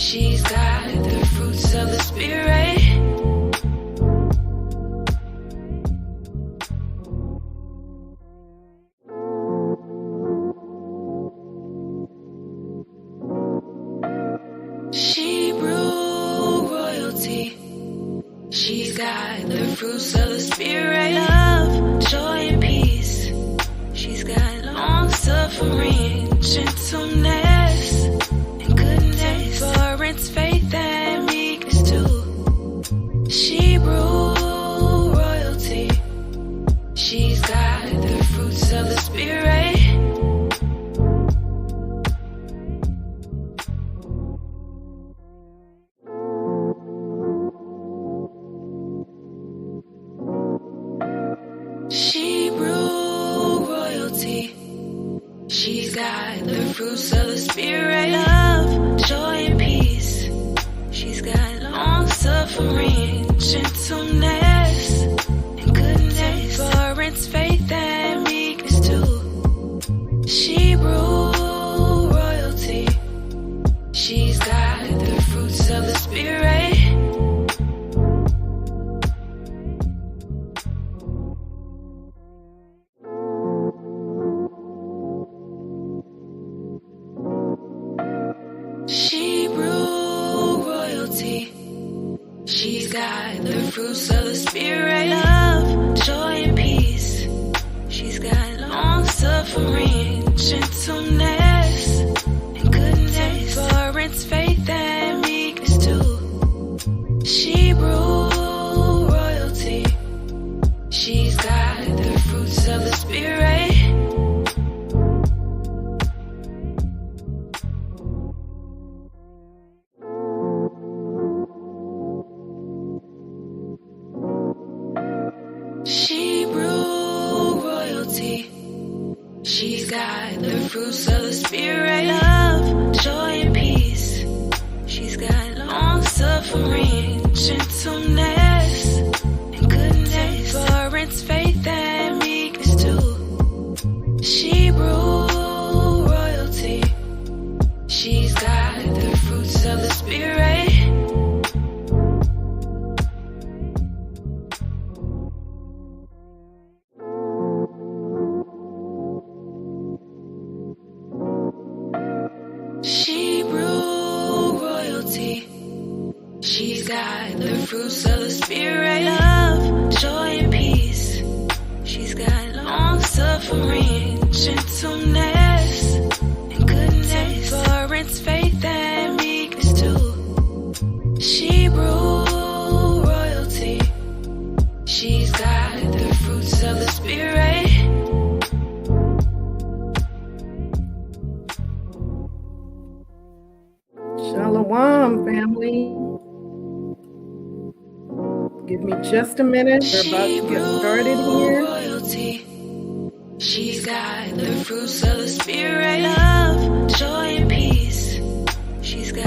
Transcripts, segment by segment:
She's got the fruits of the spirit. Shebrew royalty. She's got the fruits of the spirit. Love, joy, and peace. She's got long suffering, gentleness, and goodness. Endurance, faith, and meekness too. Shebrew royalty. She's got the fruits of the spirit. Shebrew royalty. She's got the fruits of the spirit. Love, joy, and peace. She's got long suffering, gentleness, and goodness. Endurance, faith, and meekness too. Shebrew royalty. She's got the fruits of the spirit. Shebrew royalty. She's got the fruits of the spirit. Love, joy, and peace. She's got long suffering, gentleness, and goodness. Endurance, faith, and meekness too. Shebrew royalty. She's got the fruits of the spirit. Shebrew royalty. She's got the fruits of the spirit. Love, joy, and peace. She's got long suffering, gentleness, and goodness. Endurance, faith, and meekness too. Shebrew royalty. She's got the fruits of the spirit. Shebrew royalty. She's got the fruits of the spirit. Love, joy, and peace. She's got long suffering, gentleness, and goodness. Endurance, faith, and meekness too. Shebrew royalty. She's got the fruits of the spirit. Shalawam, family. Give me just a minute. We're about to get started here. Royalty. She's got the fruits of the spirit. Love, joy, and peace. She's got.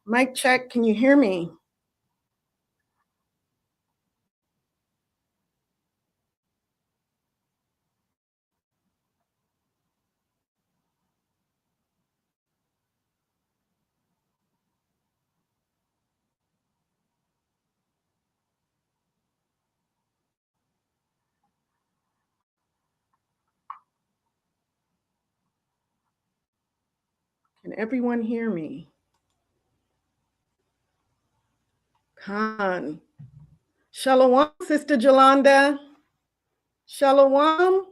Mic check. Can you hear me? Can everyone hear me? Khan. Shalawam, Sister Jolanda. Shalawam.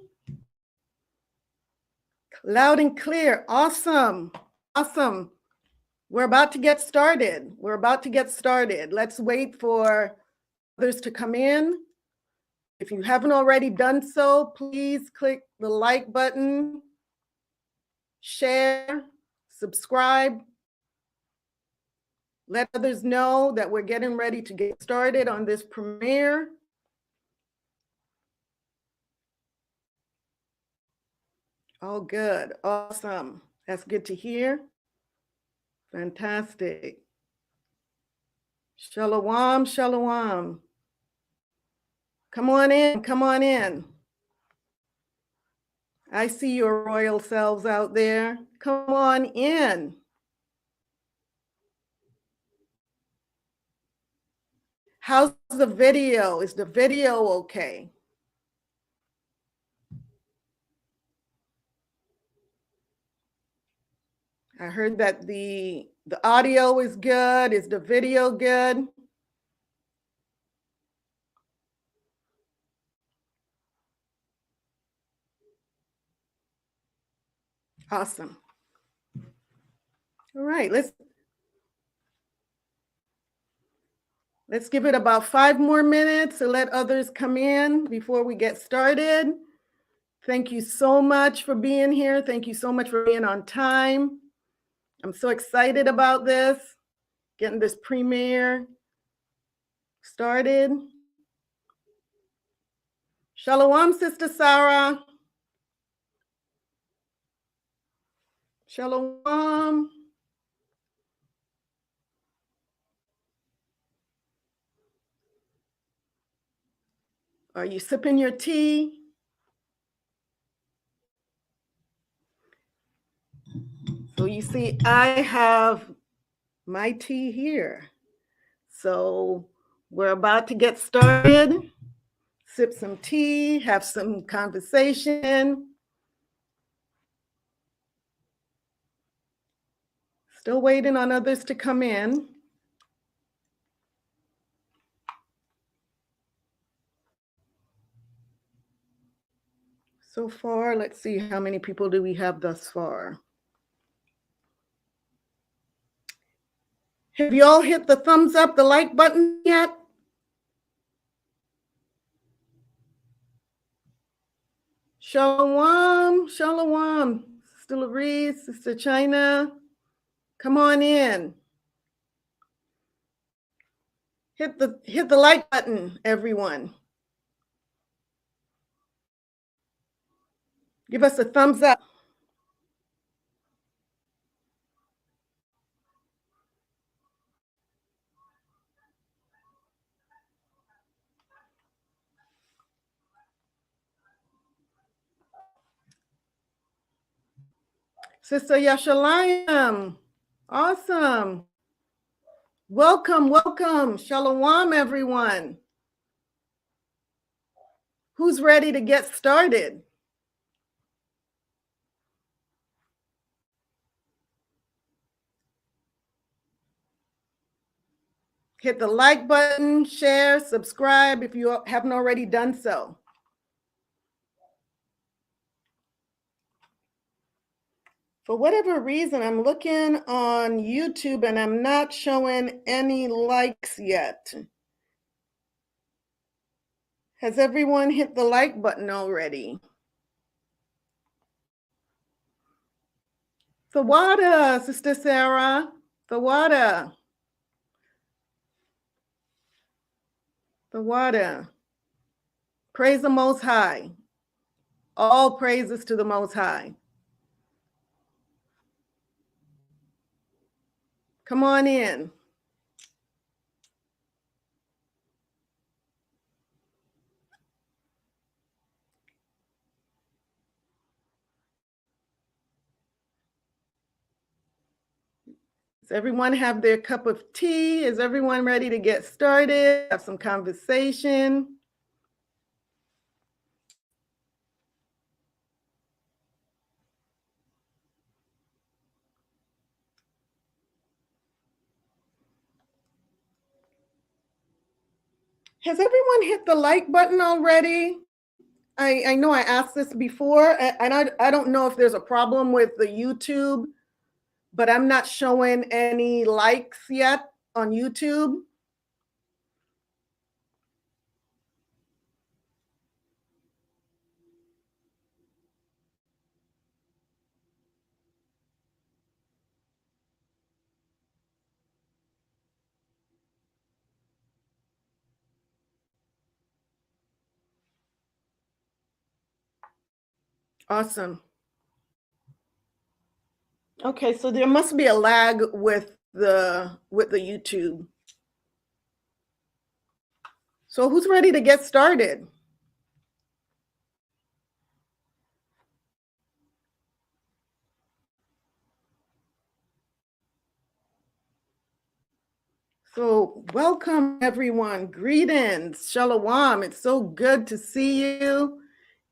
Loud and clear. Awesome. Awesome. We're about to get started. Let's wait for others to come in. If you haven't already done so, please click the like button, share, subscribe. Let others know that we're getting ready to get started on this premiere. Oh, good. Awesome. That's good to hear. Fantastic. Shalawam, shalawam. Come on in. I see your royal selves out there. Come on in. How's the video? Is the video okay? I heard that the audio is good. Is the video good? Awesome. All right, let's give it about 5 more minutes to let others come in before we get started. Thank you so much for being here. Thank you so much for being on time. I'm so excited about this, getting this premiere started. Shalawam, Sister Sarah. Shalawam. Are you sipping your tea? So you see, I have my tea here. So we're about to get started. Sip some tea, have some conversation. Still waiting on others to come in. So far, let's see how many people do we have thus far. Have you all hit the thumbs up, the like button yet? Shalawam, Shalawam, Sister Louise, Sister China, come on in. Hit the like button, everyone. Give us a thumbs up. Sister Yashalayim, awesome. Welcome, welcome. Shalawam, everyone. Who's ready to get started? Hit the like button, share, subscribe if you haven't already done so. For whatever reason, I'm looking on YouTube and I'm not showing any likes yet. Has everyone hit the like button already? Thawada, Sister Sarah, Thawada. Thawada. Praise the Most High. All praises to the Most High. Come on in. Does everyone have their cup of tea? Is everyone ready to get started? Have some conversation? Has everyone hit the like button already? I know I asked this before, and I don't know if there's a problem with the YouTube, but I'm not showing any likes yet on YouTube. Awesome. Okay, so there must be a lag with the YouTube. So who's ready to get started? So, welcome everyone. Greetings. Shalawam. It's so good to see you.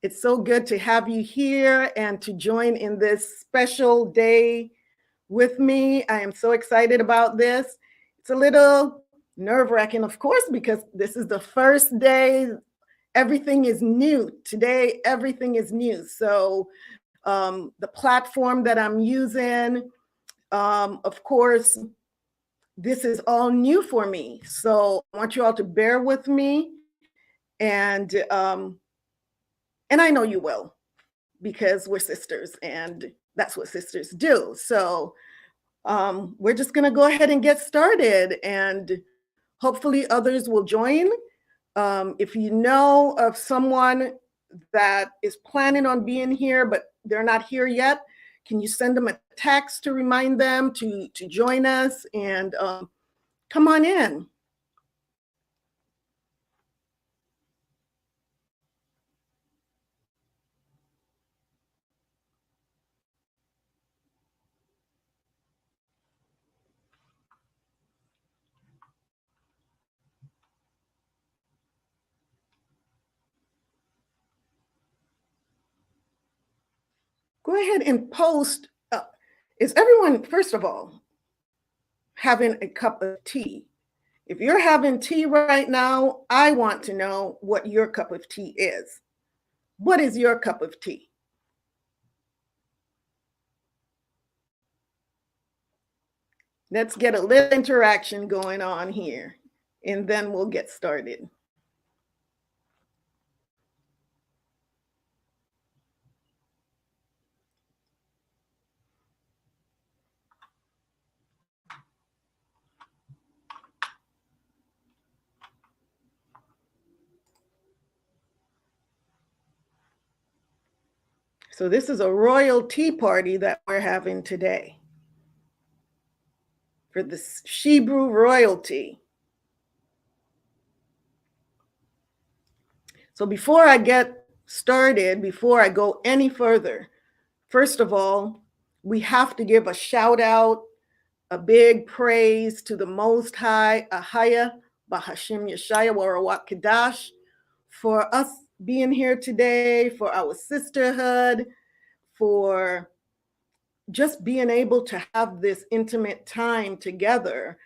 It's so good to have you here and to join in this special day with me. I am so excited about this. It's a little nerve-wracking, of course, because this is the first day. Everything is new. Today, everything is new. So, the platform that I'm using, of course, this is all new for me. So I want you all to bear with me, and and I know you will, because we're sisters, and that's what sisters do. So we're just gonna go ahead and get started, and hopefully others will join. If you know of someone that is planning on being here, but they're not here yet, can you send them a text to remind them to join us and come on in. Go ahead and post. Is everyone, first of all, having a cup of tea? If you're having tea right now, I want to know what your cup of tea is. What is your cup of tea? Let's get a little interaction going on here, and then we'll get started. So this is a royal tea party that we're having today for the Shebrew royalty. So before I get started, before I go any further, first of all, we have to give a shout out, a big praise to the Most High, Ahaya, Bahashim Yeshaya, Warawat Kadash, for us being here today, for our sisterhood, for just being able to have this intimate time together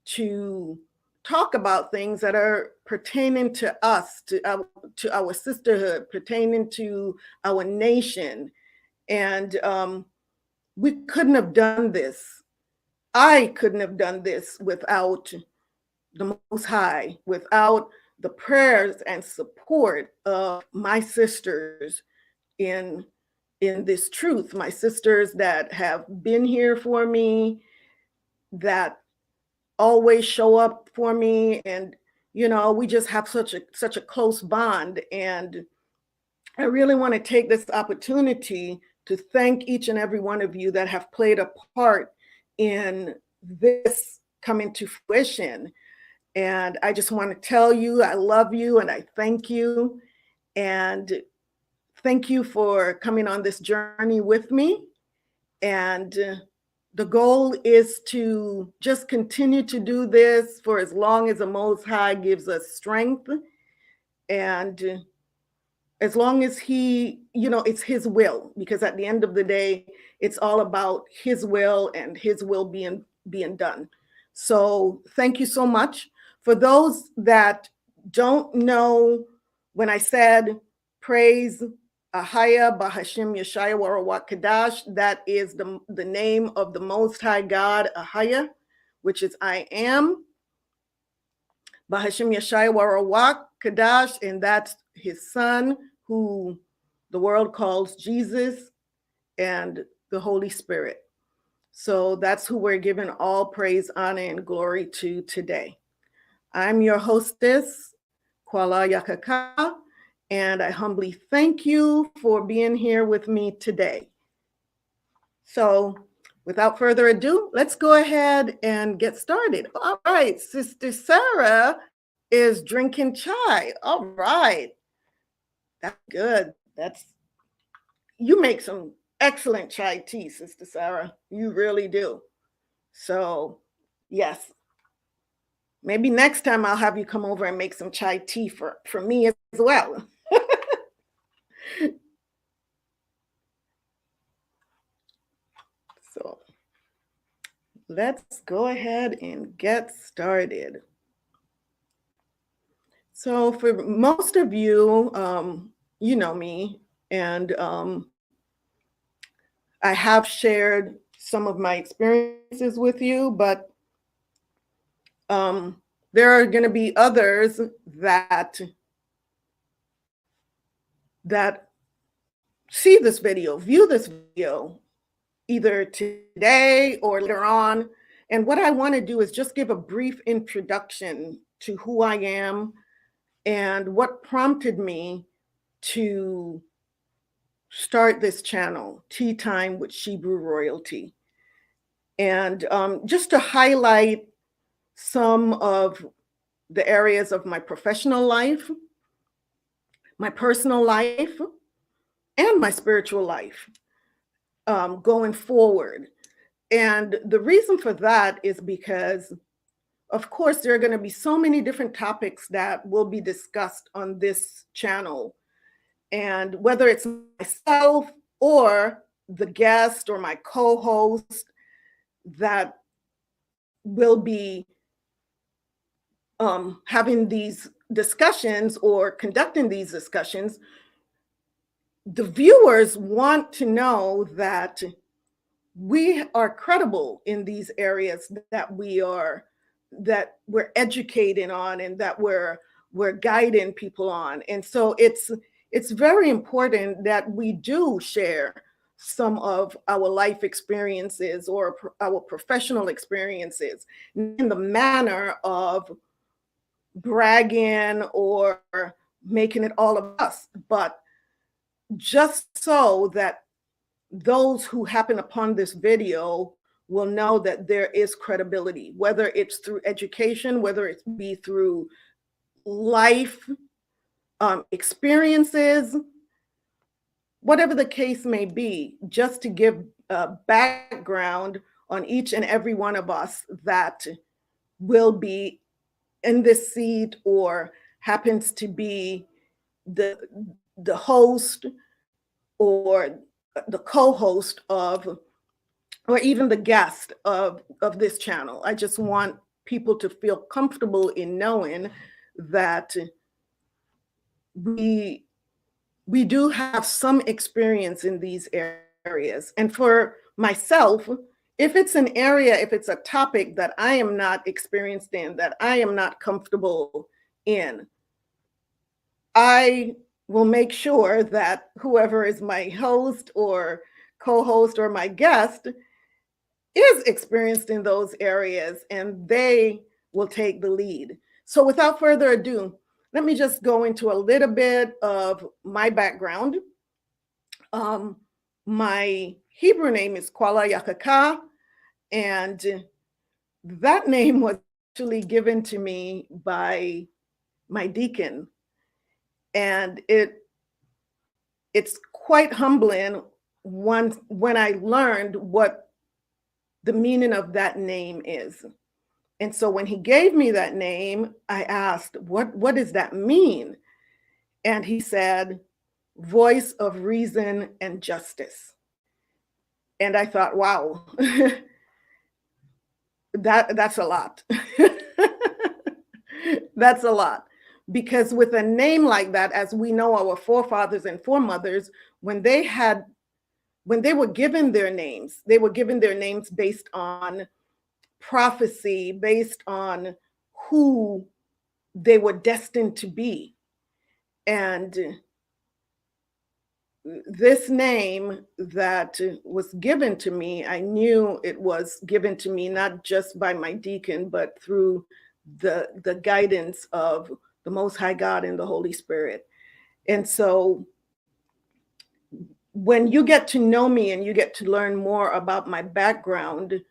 to talk about things that are pertaining to us, to our sisterhood, pertaining to our nation. And we couldn't have done this. I couldn't have done this without the Most High, without the prayers and support of my sisters in this truth, my sisters that have been here for me, that always show up for me, and we just have such a close bond. And I really want to take this opportunity to thank each and every one of you that have played a part in this coming to fruition. And I just want to tell you I love you and I thank you. And thank you for coming on this journey with me. And the goal is to just continue to do this for as long as the Most High gives us strength. And as long as it's his will, because at the end of the day, it's all about his will and his will being done. So thank you so much. For those that don't know, when I said praise Ahaya Bahashim Yeshaya Warawat Kadash, that is the name of the Most High God, Ahaya, which is I am. Bahashim Yeshaya Warawat Kadash, and that's his son, who the world calls Jesus, and the Holy Spirit. So that's who we're giving all praise, honor, and glory to today. I'm your hostess, Kuala Yakaka, and I humbly thank you for being here with me today. So without further ado, let's go ahead and get started. All right, Sister Sarah is drinking chai. All right. That's good. You make some excellent chai tea, Sister Sarah. You really do. So, yes. Maybe next time I'll have you come over and make some chai tea for me as well. So let's go ahead and get started. So for most of you, you know me, and I have shared some of my experiences with you, but there are going to be others that see this video, view this video, either today or later on. And what I want to do is just give a brief introduction to who I am and what prompted me to start this channel, Tea Time with Shebrew Royalty. And just to highlight some of the areas of my professional life, my personal life, and my spiritual life going forward. And the reason for that is because, of course, there are going to be so many different topics that will be discussed on this channel. And whether it's myself or the guest or my co-host that will be having these discussions or conducting these discussions, the viewers want to know that we are credible in these areas that we're educating on and that we're guiding people on. And so it's very important that we do share some of our life experiences or our professional experiences in the manner of bragging or making it all of us, but just so that those who happen upon this video will know that there is credibility, whether it's through education, whether it be through life experiences, whatever the case may be, just to give a background on each and every one of us that will be in this seat or happens to be the host or the co-host of, or even the guest of this channel. I just want people to feel comfortable in knowing that we do have some experience in these areas. And for myself, if it's an area, if it's a topic that I am not experienced in, that I am not comfortable in, I will make sure that whoever is my host or co-host or my guest is experienced in those areas and they will take the lead. So without further ado, let me just go into a little bit of my background. My Hebrew name is Kwala Yakaka, and that name was actually given to me by my deacon. And it's quite humbling when I learned what the meaning of that name is. And so when he gave me that name, I asked, what does that mean? And he said, voice of reason and justice. And I thought, wow, that's a lot. That's a lot. Because with a name like that, as we know, our forefathers and foremothers, when they were given their names, they were given their names based on prophecy, based on who they were destined to be. And this name that was given to me, I knew it was given to me not just by my deacon, but through the guidance of the Most High God and the Holy Spirit. And so when you get to know me and you get to learn more about my background,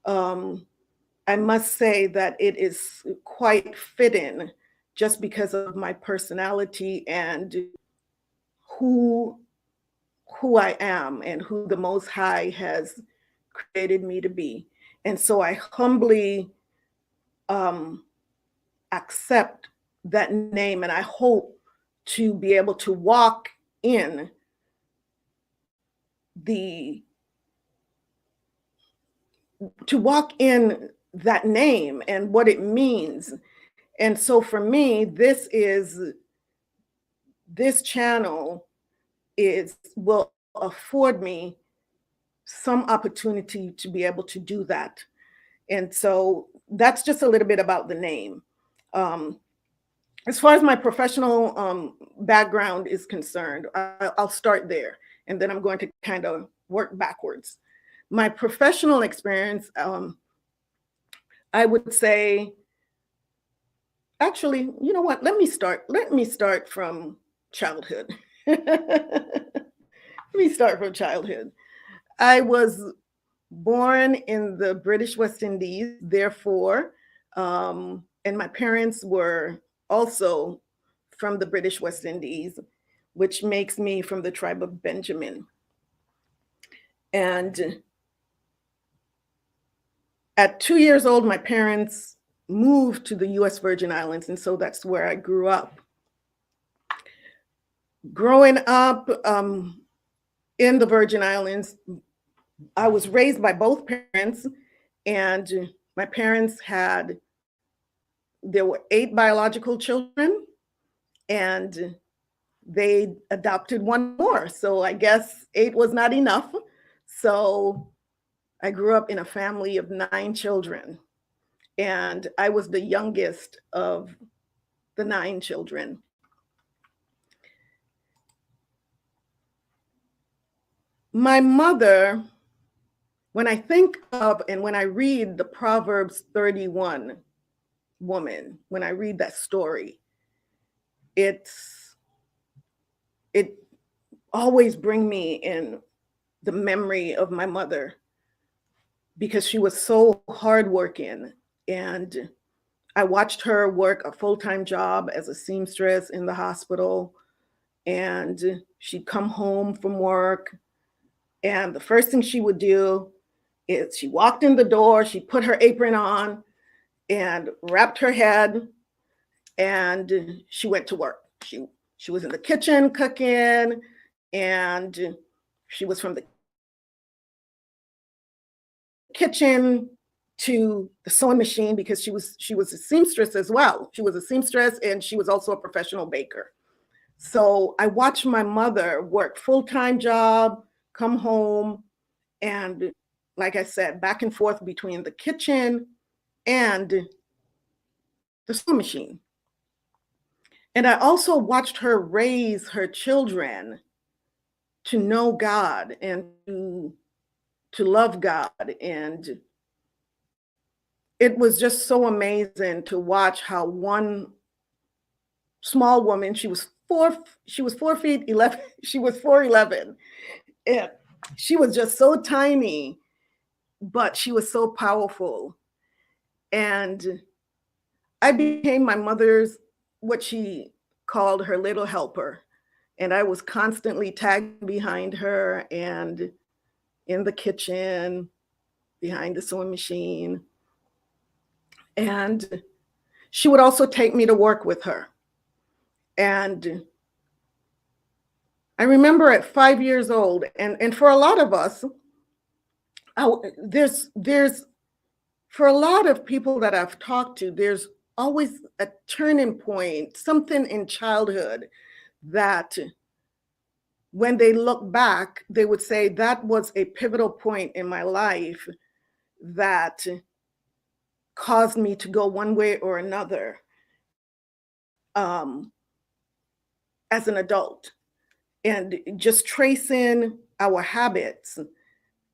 I must say that it is quite fitting just because of my personality and who I am and who the Most High has created me to be. And so I humbly accept that name, and I hope to be able to walk in the that name and what it means. And so for me, this channel will afford me some opportunity to be able to do that. And so that's just a little bit about the name. As far as my professional background is concerned, I'll start there, and then I'm going to kind of work backwards. My professional experience, I would say, actually, you know what? Let me start from childhood. Let me start from childhood. I was born in the British West Indies, therefore, and my parents were also from the British West Indies, which makes me from the tribe of Benjamin. And at 2 years old, my parents moved to the US Virgin Islands, and so that's where I grew up. Growing up in the Virgin Islands, I was raised by both parents, and my parents there were 8 biological children, and they adopted one more. So I guess 8 was not enough. So I grew up in a family of 9 children, and I was the youngest of the 9 children. My mother, when I think of and when I read the Proverbs 31 woman, when I read that story, it always brings me in the memory of my mother, because she was so hardworking, and I watched her work a full-time job as a seamstress in the hospital, and she'd come home from work, and the first thing she would do is she walked in the door, she put her apron on and wrapped her head, and she went to work. She was in the kitchen cooking, and she was from the kitchen to the sewing machine, because she was a seamstress as well. She was a seamstress, and she was also a professional baker. So I watched my mother work full-time job, come home, and like I said, back and forth between the kitchen and the sewing machine. And I also watched her raise her children to know God and to love God. And it was just so amazing to watch how one small woman, she was 4 feet 11, she was 4'11". And she was just so tiny, but she was so powerful. And I became my mother's, what she called her little helper. And I was constantly tagging behind her and in the kitchen, behind the sewing machine. And she would also take me to work with her. And I remember at 5 years old, and for a lot of us, there's for a lot of people that I've talked to, there's always a turning point, something in childhood that when they look back, they would say that was a pivotal point in my life that caused me to go one way or another as an adult. And just tracing our habits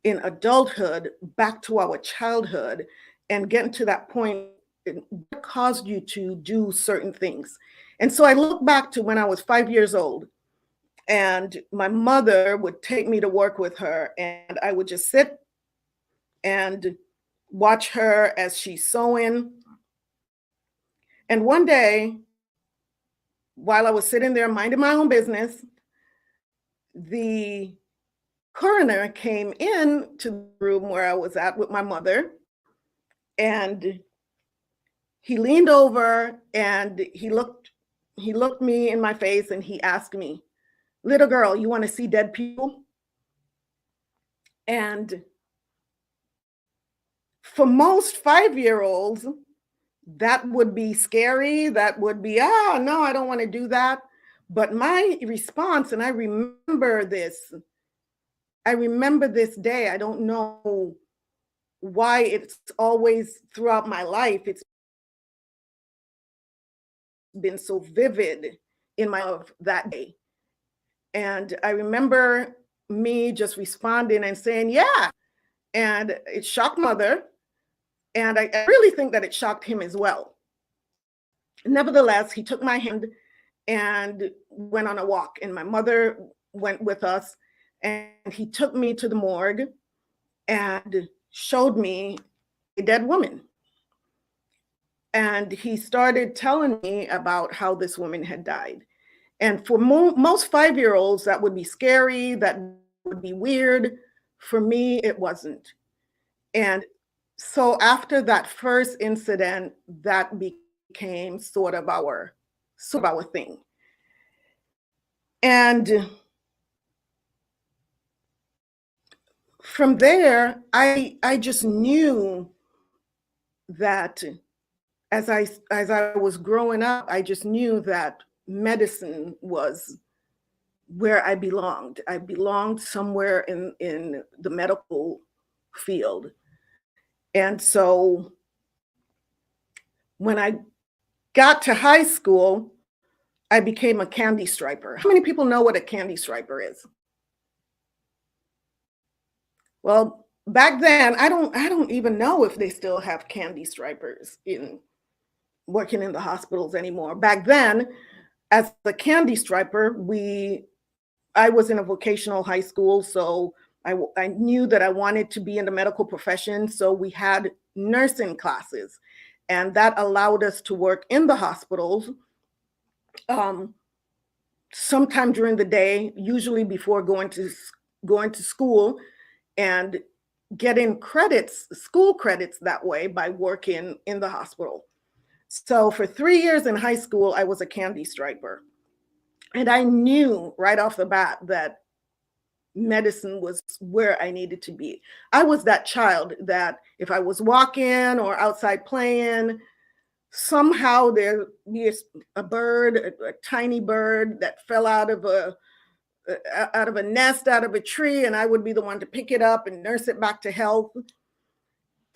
in adulthood back to our childhood and getting to that point, what caused you to do certain things. And so I look back to when I was 5 years old, and my mother would take me to work with her, and I would just sit and watch her as she's sewing. And one day, while I was sitting there minding my own business, the coroner came in to the room where I was at with my mother, and he leaned over and he looked me in my face and he asked me, "Little girl, you want to see dead people?" And for most 5-year-olds, that would be scary. That would be, no, I don't want to do that. But my response, and I remember this day. I don't know why it's always throughout my life, it's been so vivid in my of that day. And I remember me just responding and saying, yeah. And it shocked my mother. And I really think that it shocked him as well. Nevertheless, he took my hand and went on a walk, and my mother went with us, and he took me to the morgue and showed me a dead woman. And he started telling me about how this woman had died. And for most 5-year-olds, that would be scary, that would be weird. For me, it wasn't. And so after that first incident, that became sort of our thing. And from there, I just knew that as I was growing up, I just knew that medicine was where I belonged. I belonged somewhere in the medical field. And so when I got to high school, I became a candy striper. How many people know what a candy striper is? Well, back then, I don't even know if they still have candy stripers in working in the hospitals anymore. Back then, as a candy striper, I was in a vocational high school, so I knew that I wanted to be in the medical profession. So we had nursing classes, and that allowed us to work in the hospitals sometime during the day, usually before going to school, and getting credits, school credits that way by working in the hospital. So for 3 years in high school, I was a candy striper. And I knew right off the bat that medicine was where I needed to be. I was that child that if I was walking or outside playing, somehow there'd be a bird, a tiny bird that fell out of a nest, out of a tree, and I would be the one to pick it up and nurse it back to health.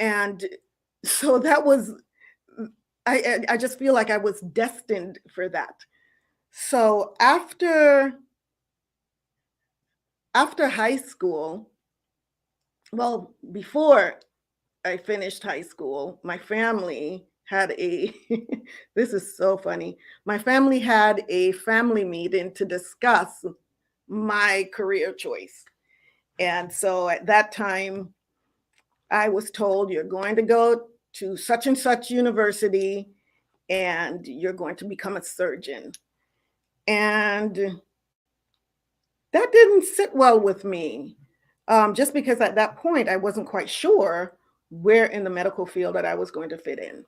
And so that was, I just feel like I was destined for that. So after high school, well, before I finished high school, my family had this is so funny. My family had a family meeting to discuss my career choice. And so at that time, I was told, you're going to go to such and such university and you're going to become a surgeon. And that didn't sit well with me, just because at that point I wasn't quite sure where in the medical field that I was going to fit in.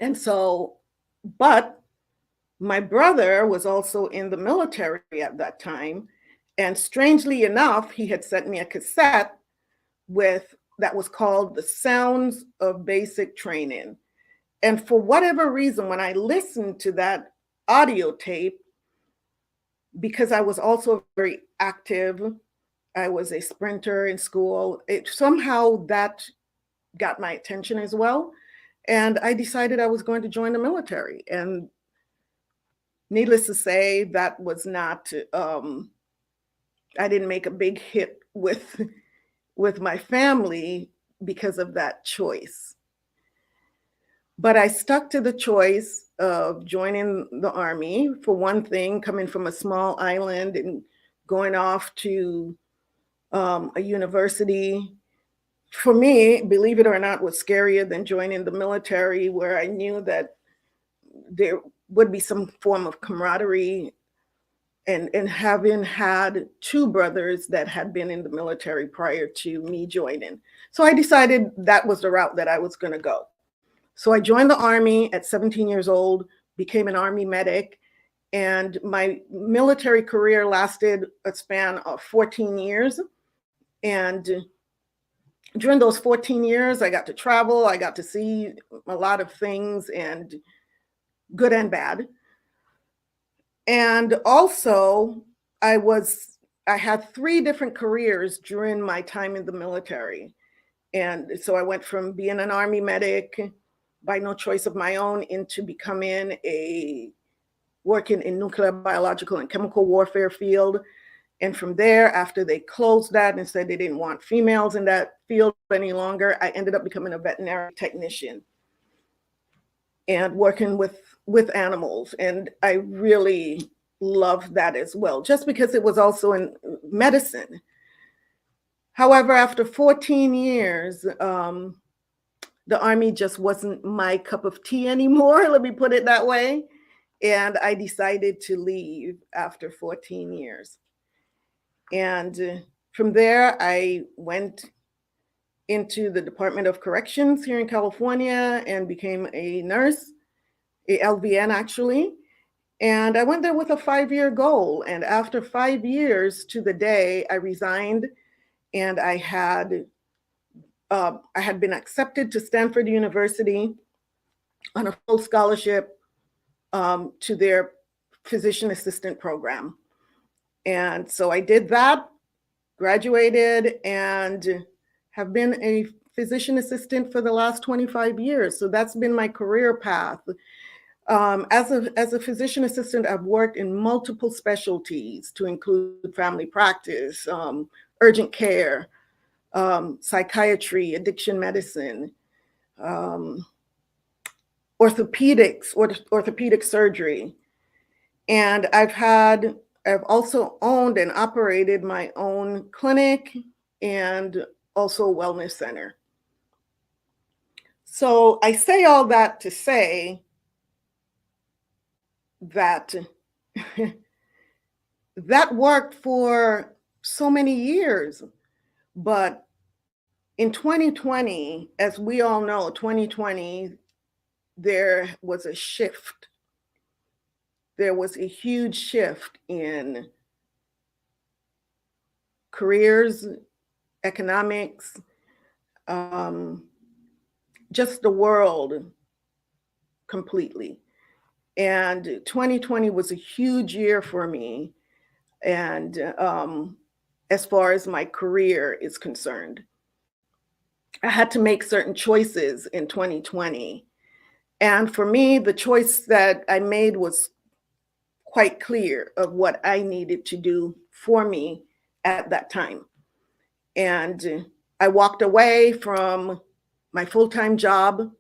And so, but my brother was also in the military at that time. And strangely enough, he had sent me a cassette that was called The Sounds of Basic Training. And for whatever reason, when I listened to that audio tape, because I was also very active, I was a sprinter in school, somehow that got my attention as well. And I decided I was going to join the military. And needless to say, that was not, I didn't make a big hit with my family because of that choice. But I stuck to the choice of joining the Army. For one thing, coming from a small island and going off to a university, for me, believe it or not, was scarier than joining the military, where I knew that there would be some form of camaraderie, and having had two brothers that had been in the military prior to me joining. So I decided that was the route that I was going to go. So I joined the Army at 17 years old, became an Army medic, and my military career lasted a span of 14 years. And during those 14 years, I got to travel, I got to see a lot of things, and good and bad. And also, I had 3 different careers during my time in the military. And so I went from being an Army medic by no choice of my own into becoming working in nuclear, biological, and chemical warfare field. And from there, after they closed that and said they didn't want females in that field any longer, I ended up becoming a veterinary technician and working with animals. And I really loved that as well, just because it was also in medicine. However, after 14 years, the Army just wasn't my cup of tea anymore, let me put it that way. And I decided to leave after 14 years. And from there, I went into the Department of Corrections here in California and became a nurse, a LVN actually. And I went there with a 5-year goal. And after 5 years to the day, I resigned, and I had been accepted to Stanford University on a full scholarship to their physician assistant program. And so I did that, graduated, and have been a physician assistant for the last 25 years. So that's been my career path. As a physician assistant, I've worked in multiple specialties to include family practice, urgent care, psychiatry, addiction medicine, orthopedics, orthopedic surgery. And I've also owned and operated my own clinic and also a wellness center. So I say all that to say that that worked for so many years. But in 2020, as we all know, 2020, there was a shift. There was a huge shift in careers, economics, just the world completely. And 2020 was a huge year for me, and as far as my career is concerned. I had to make certain choices in 2020. And for me, the choice that I made was quite clear of what I needed to do for me at that time. And I walked away from my full-time job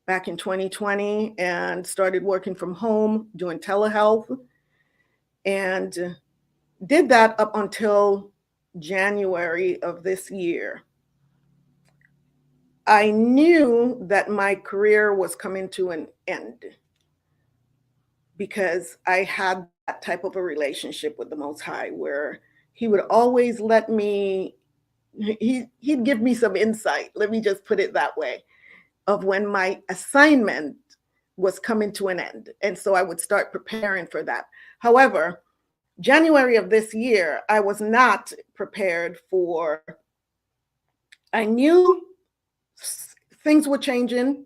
back in 2020 and started working from home, doing telehealth, and did that up until January of this year. I knew that my career was coming to an end because I had that type of a relationship with the Most High where he would always let me, he'd give me some insight, let me just put it that way, of when my assignment was coming to an end. And so I would start preparing for that. However, January of this year, I was not prepared for, I knew things were changing,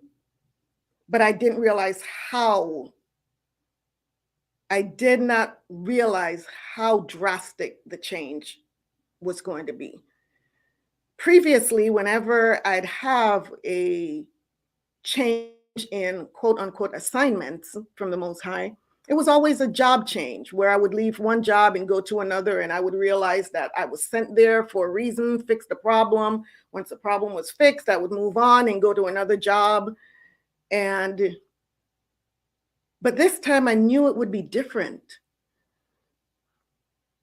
but I didn't realize how. I did not realize how drastic the change was going to be. Previously, whenever I'd have a change in quote unquote assignments from the Most High, it was always a job change where I would leave one job and go to another, and I would realize that I was sent there for a reason, fix the problem. Once the problem was fixed, I would move on and go to another job. But this time I knew it would be different.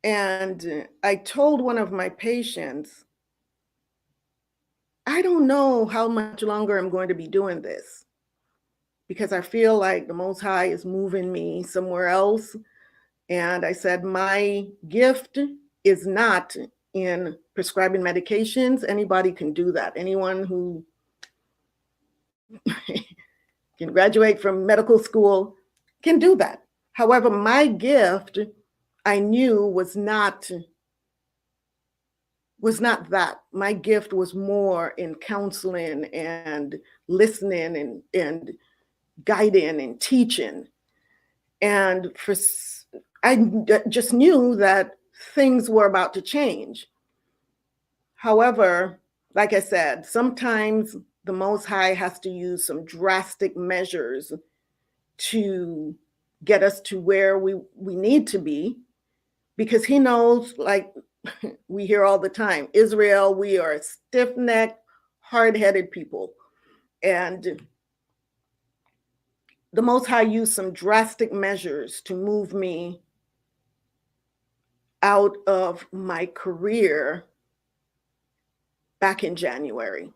And I told one of my patients, I don't know how much longer I'm going to be doing this, because I feel like the Most High is moving me somewhere else. And I said, my gift is not in prescribing medications. Anybody can do that. Anyone who can graduate from medical school, can do that. However, my gift, I knew was not that. My gift was more in counseling and listening and guiding and teaching. And I just knew that things were about to change. However, like I said, sometimes the Most High has to use some drastic measures to get us to where we need to be, because he knows, like we hear all the time, Israel, we are stiff-necked, hard-headed people. And the Most High used some drastic measures to move me out of my career back in January.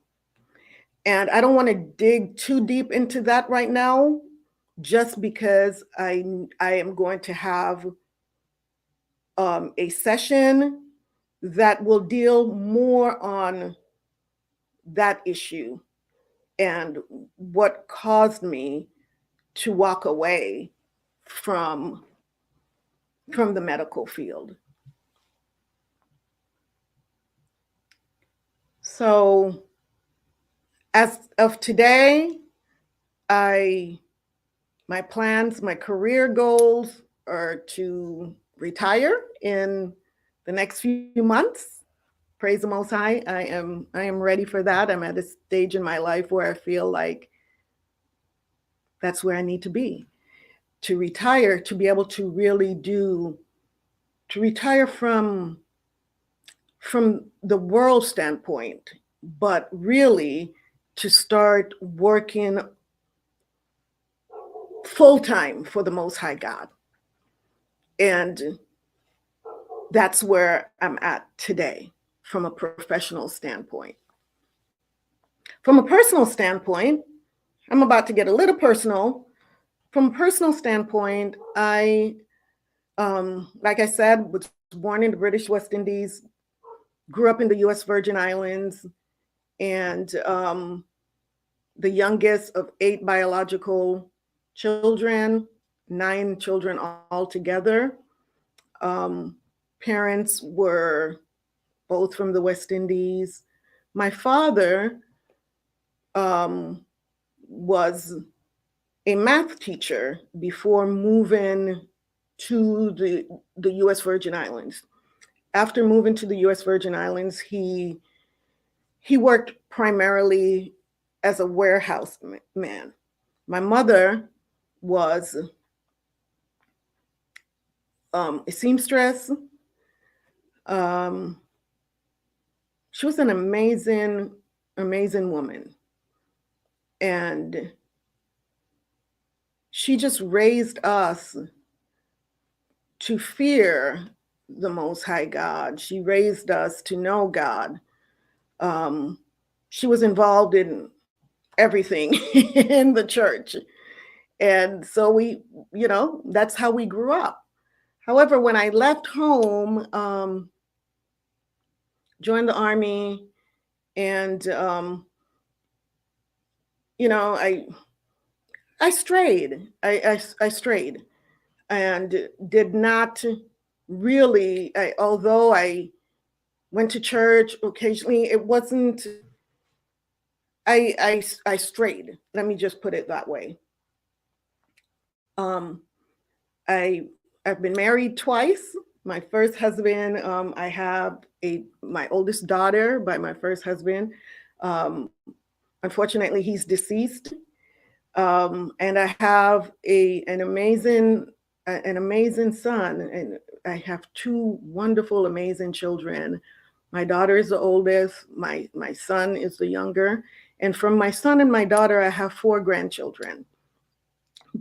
And I don't want to dig too deep into that right now, just because I am going to have a session that will deal more on that issue and what caused me to walk away from the medical field. So as of today, my plans, my career goals are to retire in the next few months. Praise the Most High. I am ready for that. I'm at a stage in my life where I feel like that's where I need to be, to retire, to be able to really to retire from the world standpoint, but really to start working full-time for the Most High God. And that's where I'm at today from a professional standpoint. From a personal standpoint, I'm about to get a little personal. From a personal standpoint, I, like I said, was born in the British West Indies, grew up in the US Virgin Islands, and the youngest of 8 biological children, 9 children altogether. Parents were both from the West Indies. My father was a math teacher before moving to the US Virgin Islands. After moving to the US Virgin Islands, he worked primarily as a warehouse man. My mother was a seamstress. She was an amazing woman. And she just raised us to fear the Most High God. She raised us to know God. She was involved in everything in the church. And so we, that's how we grew up. However, when I left home, joined the Army, and, I strayed. I strayed and did not really, although I went to church occasionally, it wasn't, I strayed. Let me just put it that way. I've been married twice. My first husband, I have my oldest daughter by my first husband. Unfortunately, he's deceased. And I have an amazing son, and I have 2 wonderful, amazing children. My daughter is the oldest. My son is the younger. And from my son and my daughter, I have 4 grandchildren.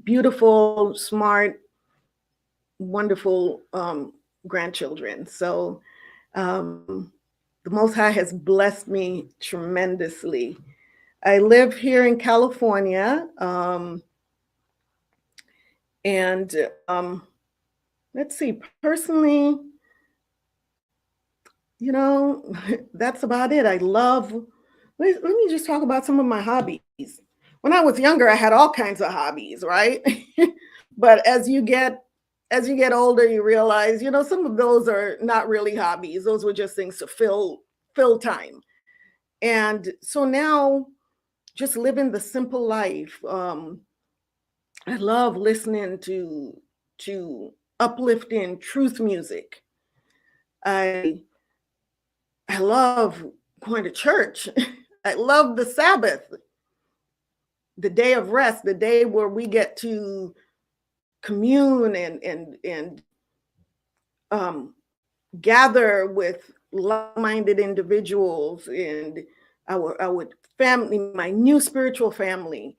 Beautiful, smart, wonderful grandchildren. So the Most High has blessed me tremendously. I live here in California, and let's see, personally, that's about it. Let me just talk about some of my hobbies. when I was younger, I had all kinds of hobbies, right? But as you get older, you realize, some of those are not really hobbies. Those were just things to fill time. And so now, just living the simple life. I love listening to uplifting truth music. I I love going to church. I love the Sabbath, the day of rest, the day where we get to commune and um, gather with like-minded individuals and our family, my new spiritual family.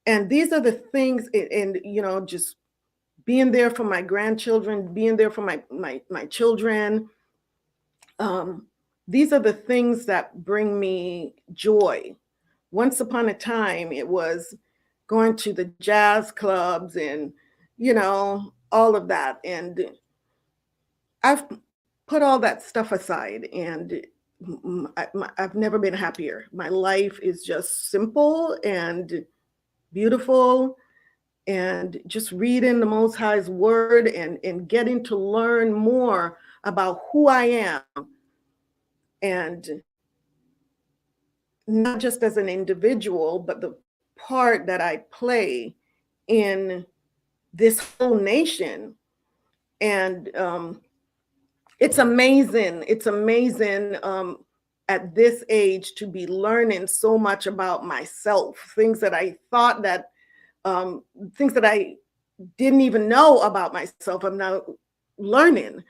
And these are the things, and just being there for my grandchildren, being there for my children. Um, these are the things that bring me joy. Once upon a time, it was going to the jazz clubs and all of that. And I've put all that stuff aside, and I've never been happier. My life is just simple and beautiful, and just reading the Most High's word and getting to learn more about who I am, and not just as an individual, but the part that I play in this whole nation. And it's amazing. It's amazing at this age to be learning so much about myself, things that I thought that, things that I didn't even know about myself, I'm now learning.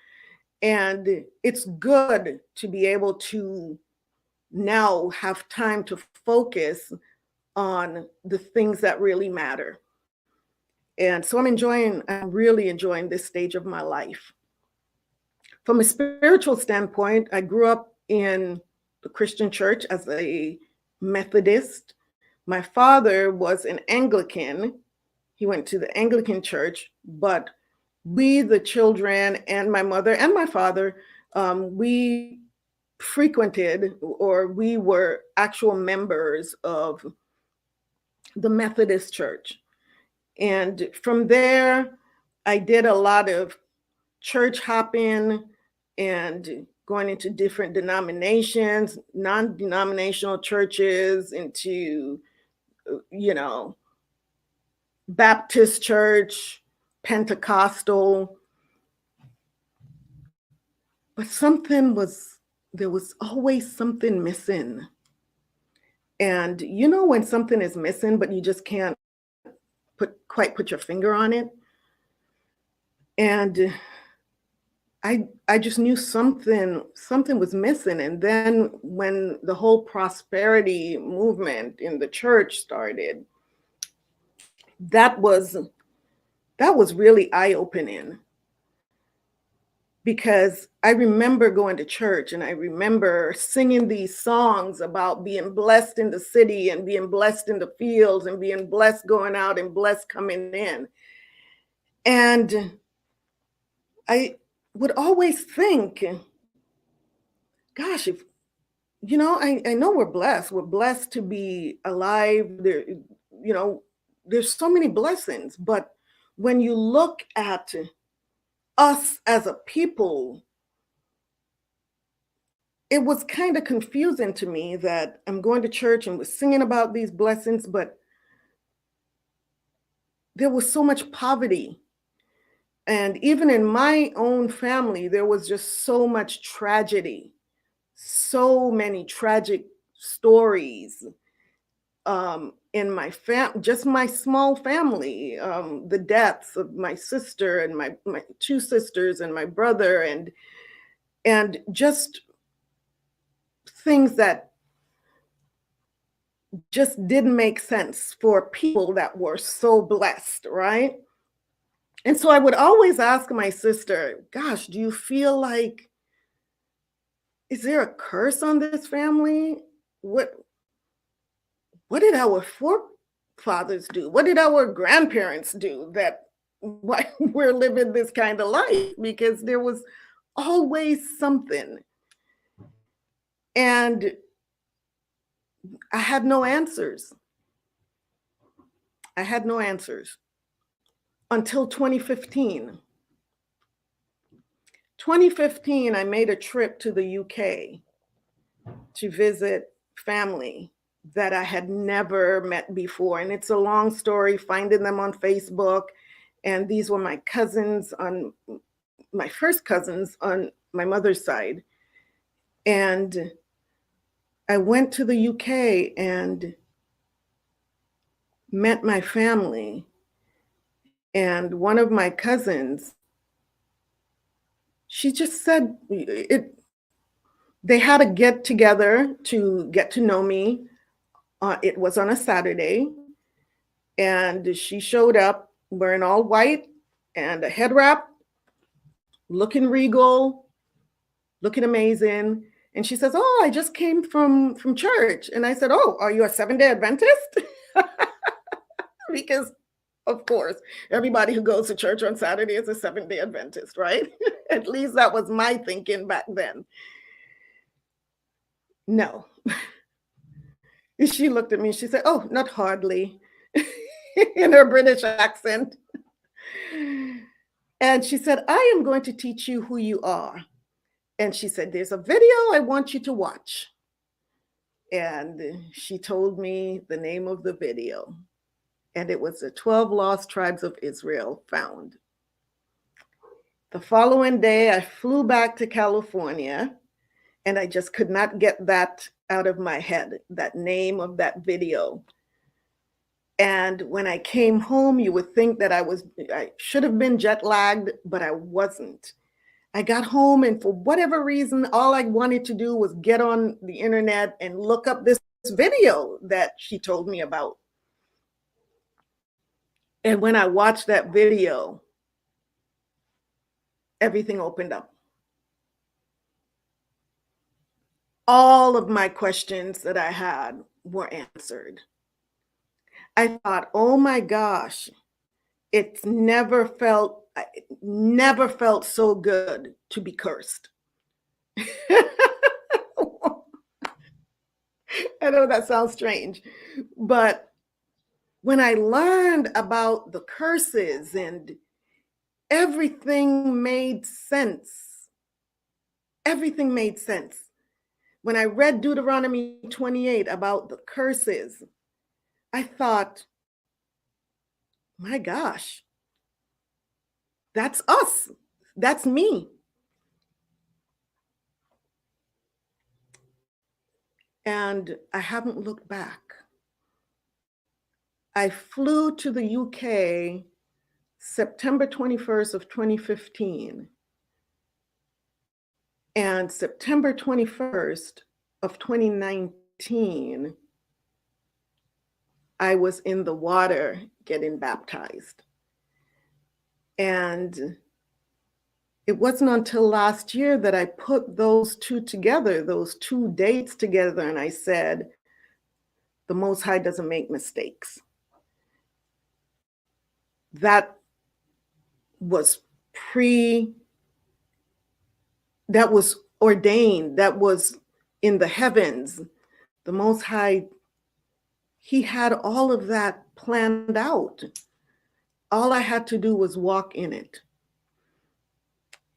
And it's good to be able to now have time to focus on the things that really matter. And so I'm really enjoying this stage of my life. From a spiritual standpoint, I grew up in the Christian church as a Methodist. My father was an Anglican. He went to the Anglican church, but we, the children, and my mother and my father, we frequented, or we were actual members of the Methodist church. And from there, I did a lot of church hopping and going into different denominations, non-denominational churches, into, you know, Baptist church, Pentecostal. But there was always something missing. And when something is missing, but you just can't quite put your finger on it. And I just knew something was missing. And then when the whole prosperity movement in the church started, that was really eye-opening, because I remember going to church and I remember singing these songs about being blessed in the city and being blessed in the fields and being blessed going out and blessed coming in. And I would always think, gosh, if I know we're blessed. We're blessed to be alive. There's so many blessings. But when you look at us as a people, it was kind of confusing to me that I'm going to church and was singing about these blessings, but there was so much poverty. And even in my own family, there was just so much tragedy, so many tragic stories in my just my small family, the deaths of my sister and my two sisters and my brother, and just things that just didn't make sense for people that were so blessed, right? And so I would always ask my sister, gosh, do you feel like, is there a curse on this family? What did our forefathers do? What did our grandparents do that why we're living this kind of life? Because there was always something. And I had no answers. I had no answers until 2015. 2015, I made a trip to the UK to visit family that I had never met before. And it's a long story, finding them on Facebook. And these were my cousins on my first cousins on my mother's side. And I went to the UK and met my family. And one of my cousins, she just said they had a get together to get to know me. It was on a Saturday, and she showed up wearing all white and a head wrap, looking regal, looking amazing. And she says, "Oh, I just came from church." And I said, "Oh, are you a Seventh-day Adventist?" Because of course, everybody who goes to church on Saturday is a Seventh-day Adventist, right? At least that was my thinking back then. No. She looked at me, she said, "Oh, not hardly," in her British accent. And she said, "I am going to teach you who you are." And she said, "There's a video I want you to watch." And she told me the name of the video. And it was the 12 Lost Tribes of Israel Found. The following day, I flew back to California, and I just could not get that out of my head, that name of that video. And when I came home, you would think that I should have been jet lagged, but I wasn't. I got home, and for whatever reason, all I wanted to do was get on the internet and look up this video that she told me about. And when I watched that video, everything opened up. All of my questions that I had were answered. I thought, oh my gosh, it never felt so good to be cursed. I know that sounds strange, but when I learned about the curses and everything made sense. Everything made sense. When I read Deuteronomy 28 about the curses, I thought, my gosh, that's us. That's me. And I haven't looked back. I flew to the UK September 21st of 2015. And September 21st of 2019, I was in the water getting baptized. And it wasn't until last year that I put those two together, those two dates together, and I said, the Most High doesn't make mistakes. That was that was ordained, that was in the heavens. The Most High, He had all of that planned out. All I had to do was walk in it.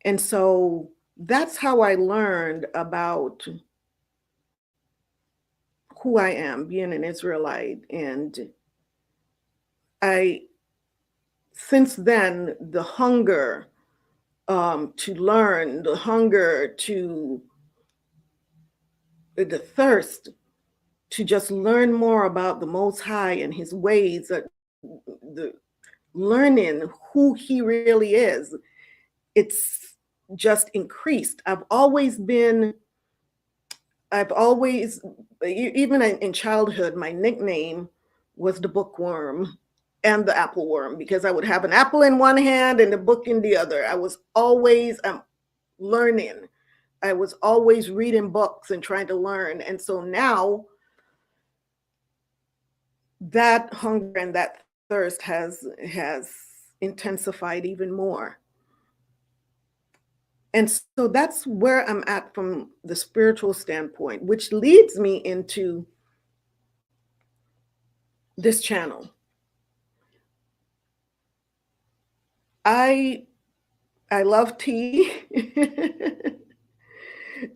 And so that's how I learned about who I am, being an Israelite. And since then, the hunger to learn, the hunger the thirst to just learn more about the Most High and His ways, the learning who He really is, it's just increased. I've always, even in childhood, my nickname was the bookworm and the apple worm, because I would have an apple in one hand and a book in the other. I was always learning. I was always reading books and trying to learn. And so now that hunger and that thirst has intensified even more. And so that's where I'm at from the spiritual standpoint, which leads me into this channel. I love tea.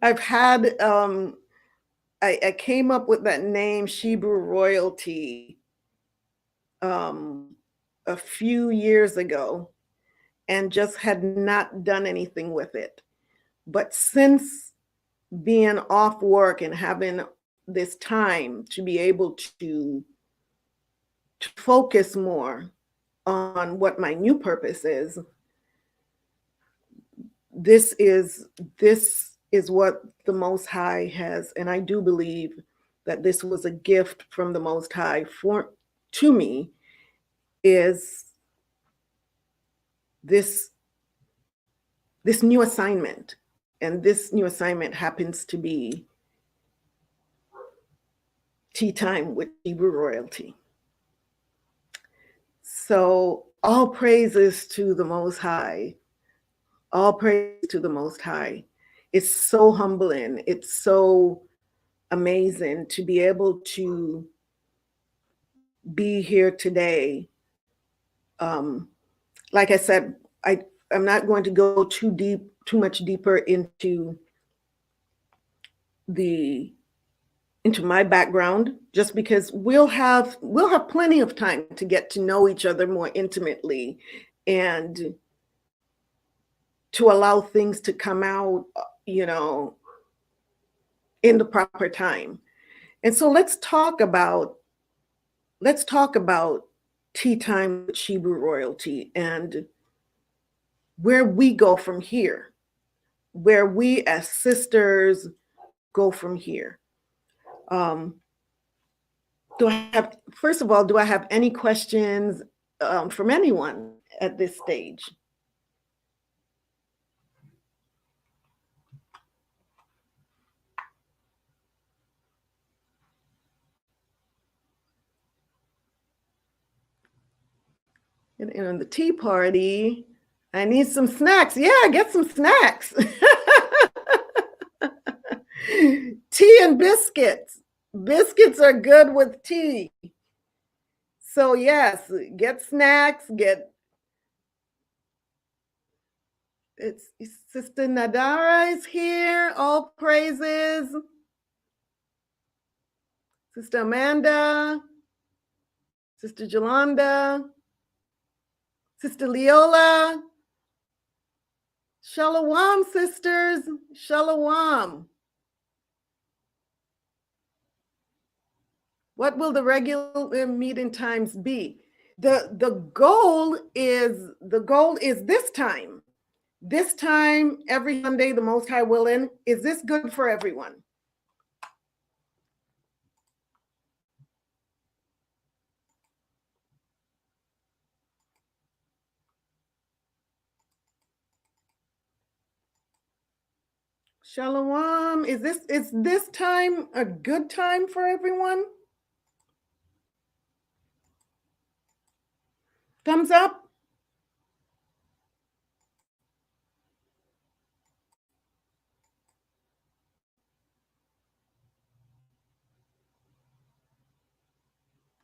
I've had I came up with that name Shebrew royalty um a few years ago and just had not done anything with it. But since being off work and having this time to be able to focus more on what my new purpose is, this is what the Most High has, and I do believe that this was a gift from the Most High for to me, is this new assignment. And this new assignment happens to be tea time with Hebrew royalty. So all praises to the Most High. All praise to the Most High. It's so humbling. It's so amazing to be able to be here today. Like I said, I'm not going to go too much deeper into my background, just because we'll have plenty of time to get to know each other more intimately and to allow things to come out, in the proper time. And so let's talk about tea time with Shebrew royalty and where we go from here, where we as sisters go from here. First of all, do I have any questions from anyone at this stage? And on the tea party, I need some snacks. Yeah, get some snacks. Tea and biscuits. Biscuits are good with tea. So yes, get snacks, it's Sister Nadara is here, all praises. Sister Amanda, Sister Jolanda, Sister Leola. Shalawam, sisters. Shalawam. What will the regular meeting times be? The goal is this time. This time, every Sunday, the Most High willing. Is this good for everyone? Shalom. Is this time a good time for everyone? Thumbs up.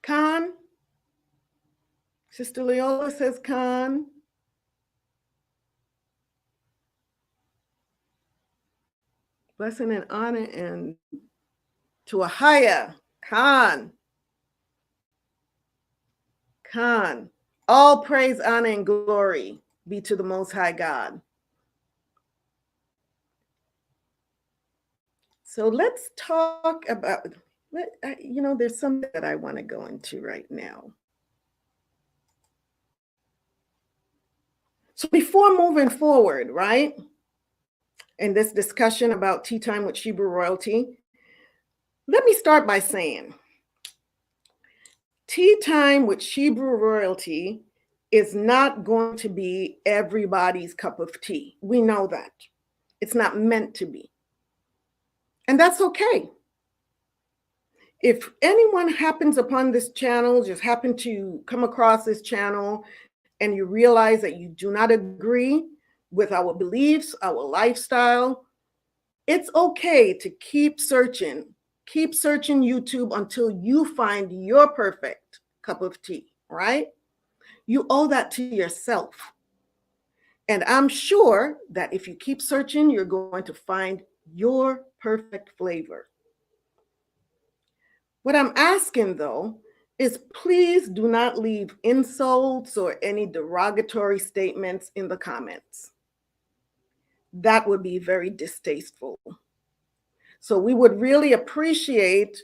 Khan. Sister Leola says Khan. Blessing and honor and to Ahaya. Khan. Khan. All praise, honor, and glory be to the Most High God. So let's talk about, there's something that I want to go into right now. So before moving forward, right, in this discussion about tea time with Shebrew royalty, let me start by saying tea time with Shebrew royalty is not going to be everybody's cup of tea. We know that. It's not meant to be. And that's okay. If anyone happens upon this channel, just happen to come across this channel, and you realize that you do not agree with our beliefs, our lifestyle, it's okay to keep searching YouTube until you find your perfect cup of tea, right? You owe that to yourself. And I'm sure that if you keep searching, you're going to find your perfect flavor. What I'm asking though is please do not leave insults or any derogatory statements in the comments. That would be very distasteful. So we would really appreciate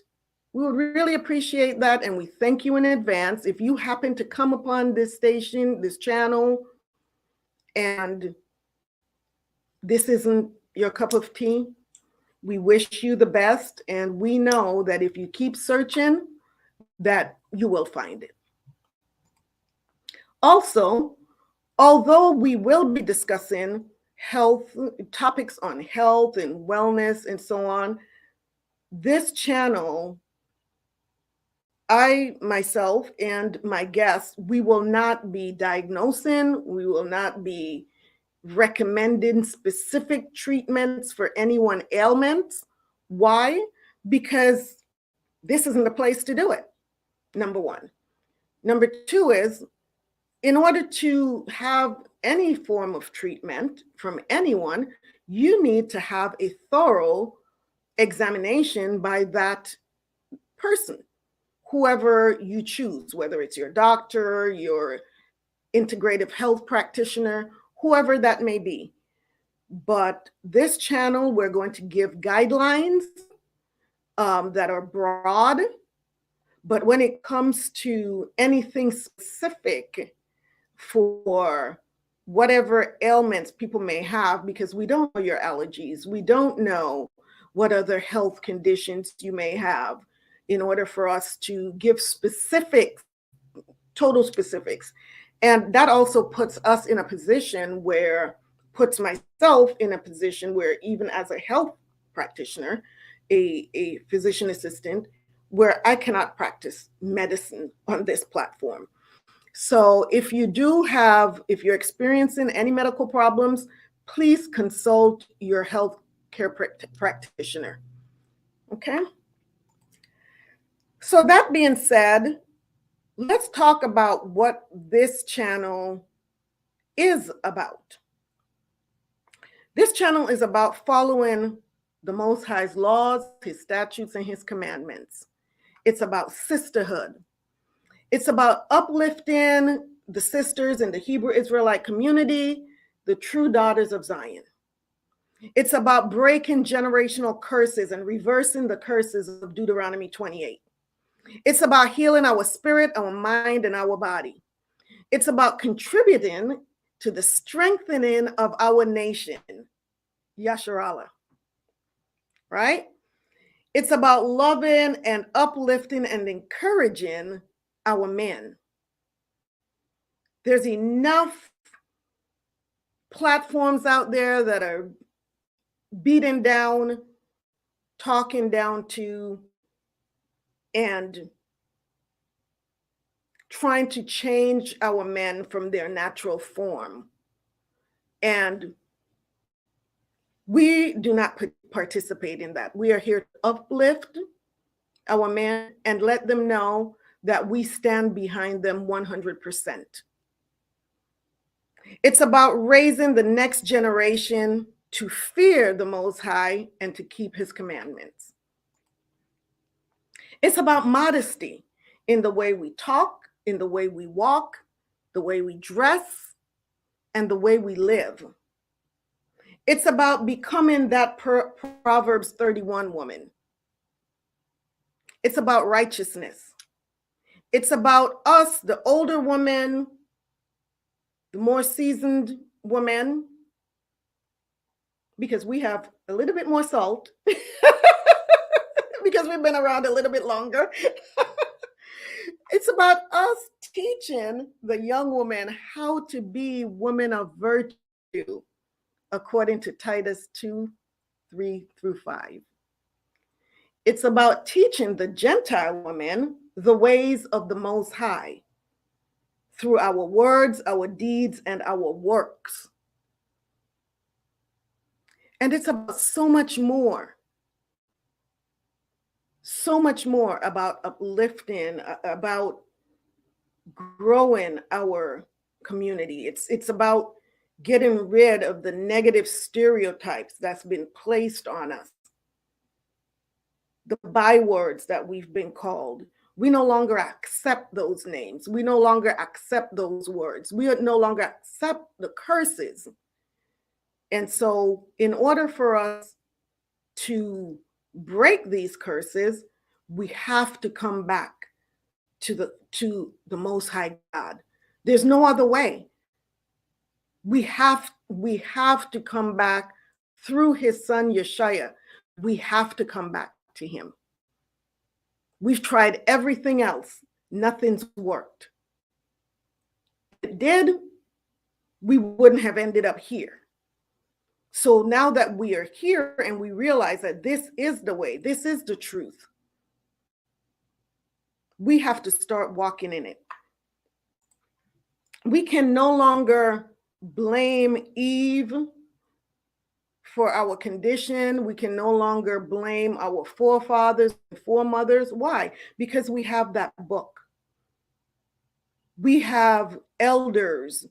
that, and we thank you in advance. If you happen to come upon this station, this channel, and this isn't your cup of tea, we wish you the best, and we know that if you keep searching, that you will find it. Also, although we will be discussing health topics on health and wellness and so on, this channel, I myself and my guests, we will not be diagnosing, we will not be recommending specific treatments for anyone's ailments. Why? Because this isn't the place to do it, number one. Number two is, in order to have any form of treatment from anyone, you need to have a thorough examination by that person, whoever you choose, whether it's your doctor, your integrative health practitioner, whoever that may be. But this channel, we're going to give guidelines that are broad. But when it comes to anything specific for whatever ailments people may have, because we don't know your allergies, we don't know what other health conditions you may have, in order for us to give specifics, total specifics. And that also puts us in a position where, puts myself in a position where, even as a health practitioner, a physician assistant, where I cannot practice medicine on this platform. So if you're experiencing any medical problems, please consult your health care practitioner. Okay? So that being said, let's talk about what this channel is about. This channel is about following the Most High's laws, his statutes, and his commandments. It's about sisterhood. It's about uplifting the sisters in the Hebrew Israelite community, the true daughters of Zion. It's about breaking generational curses and reversing the curses of Deuteronomy 28. It's about healing our spirit, our mind, and our body. It's about contributing to the strengthening of our nation, Yasharallah, right? It's about loving and uplifting and encouraging our men. There's enough platforms out there that are beating down, talking down to, and trying to change our men from their natural form. And we do not participate in that. We are here to uplift our men and let them know that we stand behind them 100%. It's about raising the next generation to fear the Most High and to keep his commandments. It's about modesty in the way we talk, in the way we walk, the way we dress, and the way we live. It's about becoming that Proverbs 31 woman. It's about righteousness. It's about us, the older woman, the more seasoned woman, because we have a little bit more salt, because we've been around a little bit longer. It's about us teaching the young woman how to be women of virtue, according to Titus 2:3-5. It's about teaching the Gentile woman the ways of the Most High through our words, our deeds, and our works. And it's about so much more about uplifting, about growing our community. It's about getting rid of the negative stereotypes that's been placed on us, the bywords that we've been called. We no longer accept those names. We no longer accept those words. We no longer accept the curses. And so, in order for us to break these curses, we have to come back to the Most High God. There's no other way. We have to come back through His Son Yeshua. We have to come back to Him. We've tried everything else. Nothing's worked. If it did, we wouldn't have ended up here. So now that we are here and we realize that this is the way, this is the truth, we have to start walking in it. We can no longer blame Eve for our condition. We can no longer blame our forefathers and foremothers. Why? Because we have that book. We have elders,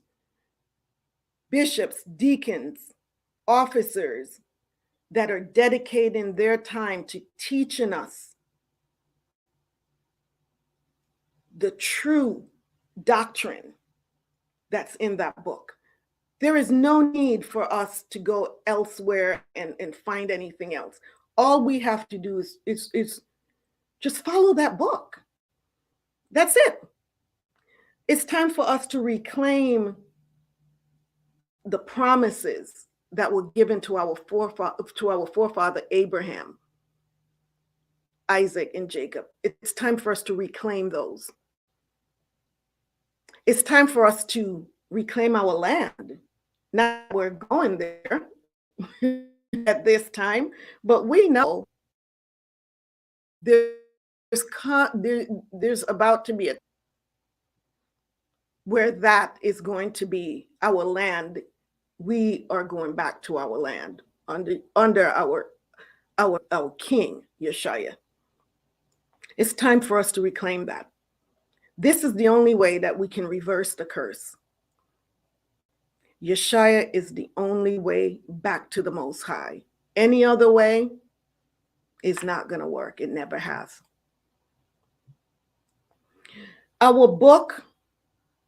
bishops, deacons, officers that are dedicating their time to teaching us the true doctrine that's in that book. There is no need for us to go elsewhere and find anything else. All we have to do is just follow that book. That's it. It's time for us to reclaim the promises that were given to our forefather Abraham, Isaac, and Jacob. It's time for us to reclaim those. It's time for us to reclaim our land. Now we're going there at this time, but we know there's about to be a where that is going to be our land. We are going back to our land under our King Yeshua. It's time for us to reclaim that. This is the only way that we can reverse the curse. Yeshua is the only way back to the Most High. Any other way is not going to work. It never has. Our book,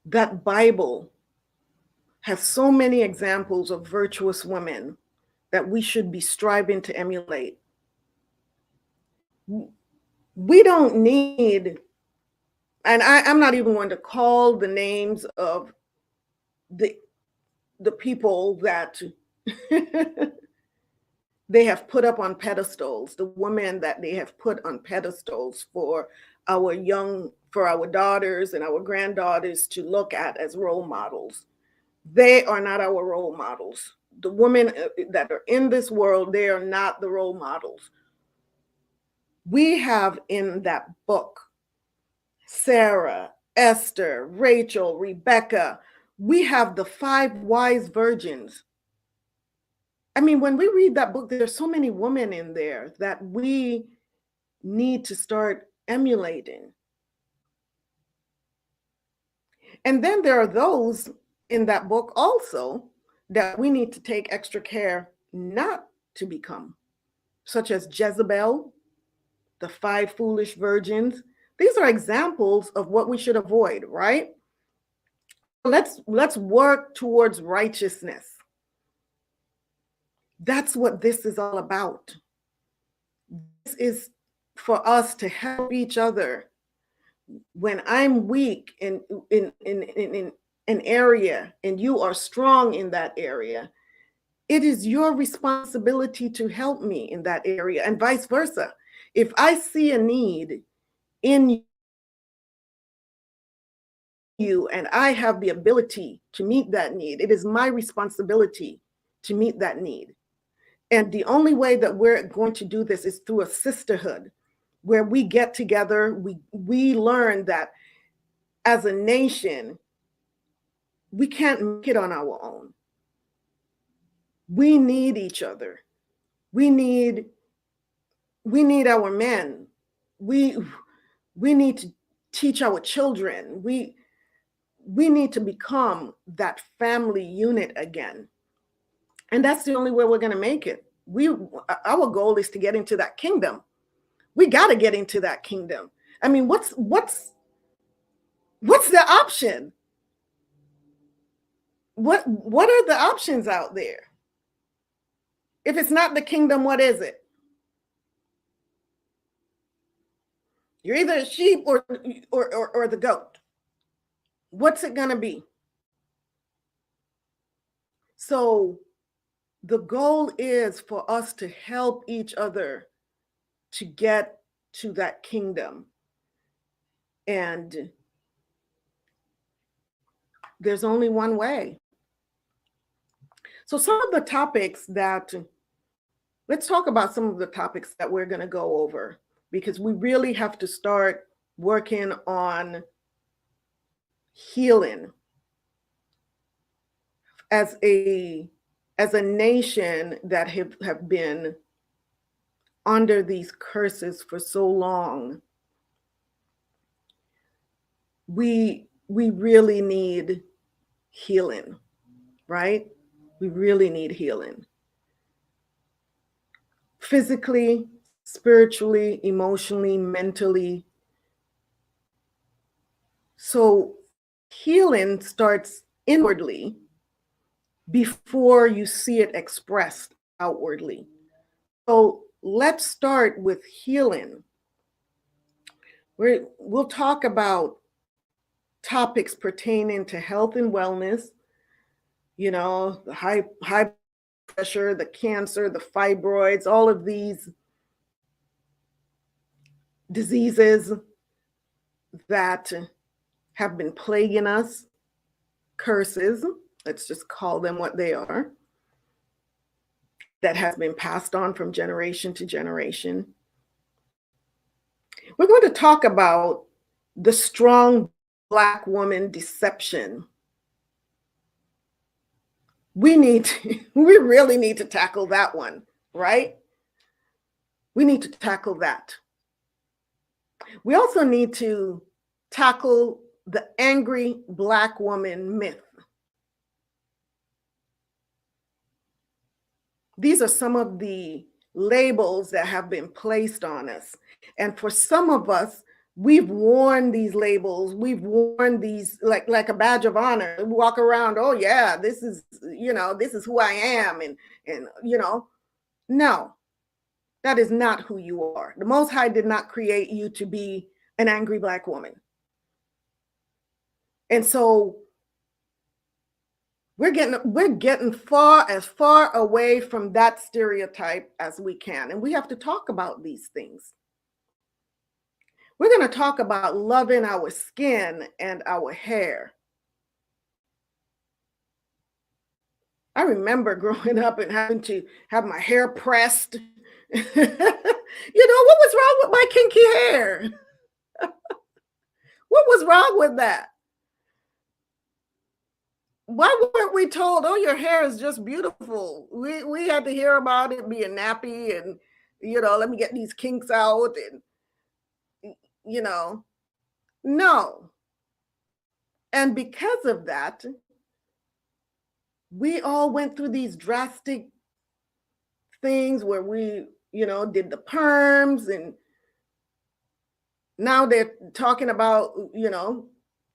that Bible, has so many examples of virtuous women that we should be striving to emulate. We don't need, and I'm not even going to call the names of the people that they have put up on pedestals, the women that they have put on pedestals for our daughters and our granddaughters to look at as role models. They are not our role models. The women that are in this world, they are not the role models. We have in that book Sarah, Esther, Rachel, Rebecca. We have the 5 wise virgins. I mean, when we read that book, there's so many women in there that we need to start emulating. And then there are those in that book also that we need to take extra care not to become, such as Jezebel, the 5 foolish virgins. These are examples of what we should avoid, right? Let's work towards righteousness. That's what this is all about. This is for us to help each other. When I'm weak in an area and you are strong in that area, it is your responsibility to help me in that area, and vice versa. If I see a need in you and I have the ability to meet that need, it is my responsibility to meet that need. And the only way that we're going to do this is through a sisterhood where we get together, we learn that as a nation, we can't make it on our own. We need each other. We need our men. We need to teach our children. We we need to become that family unit again. And that's the only way we're going to make it. Our goal is to get into that kingdom. We got to get into that kingdom. I mean, what's the option? What are the options out there? If it's not the kingdom, what is it? You're either a sheep or the goat. What's it going to be? So the goal is for us to help each other to get to that kingdom. And there's only one way. So let's talk about some of the topics that we're going to go over, because we really have to start working on healing as a nation that have been under these curses for so long. We really need healing, right? We really need healing. Physically, spiritually, emotionally, mentally. So healing starts inwardly before you see it expressed outwardly. So let's start with healing. We'll talk about topics pertaining to health and wellness, the high pressure, the cancer, the fibroids, all of these diseases that have been plaguing us, curses, let's just call them what they are, that has been passed on from generation to generation. We're going to talk about the strong Black woman deception. We really need to tackle that one, right? We need to tackle that. We also need to tackle the angry Black woman myth. These are some of the labels that have been placed on us. And for some of us, we've worn these labels. We've worn these like a badge of honor. We walk around, oh yeah, this is who I am. And no, that is not who you are. The Most High did not create you to be an angry Black woman. And so we're getting as far away from that stereotype as we can. And we have to talk about these things. We're going to talk about loving our skin and our hair. I remember growing up and having to have my hair pressed. What was wrong with my kinky hair? What was wrong with that? Why weren't we told, oh, your hair is just beautiful? We had to hear about it being nappy and, let me get these kinks out and, no. And because of that, we all went through these drastic things where we, did the perms, and now they're talking about,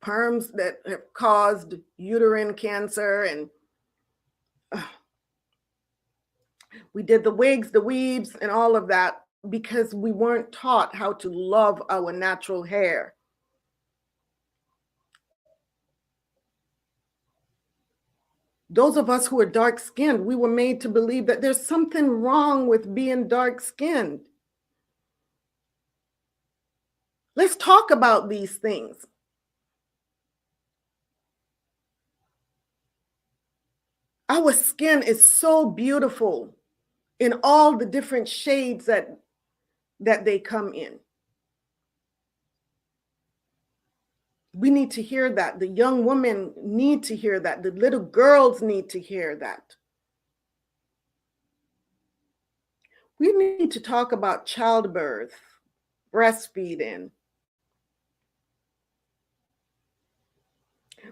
perms that have caused uterine cancer, and we did the wigs, the weaves, and all of that because we weren't taught how to love our natural hair. Those of us who are dark-skinned, we were made to believe that there's something wrong with being dark-skinned. Let's talk about these things. Our skin is so beautiful in all the different shades that they come in. We need to hear that. The young women need to hear that. The little girls need to hear that. We need to talk about childbirth, breastfeeding.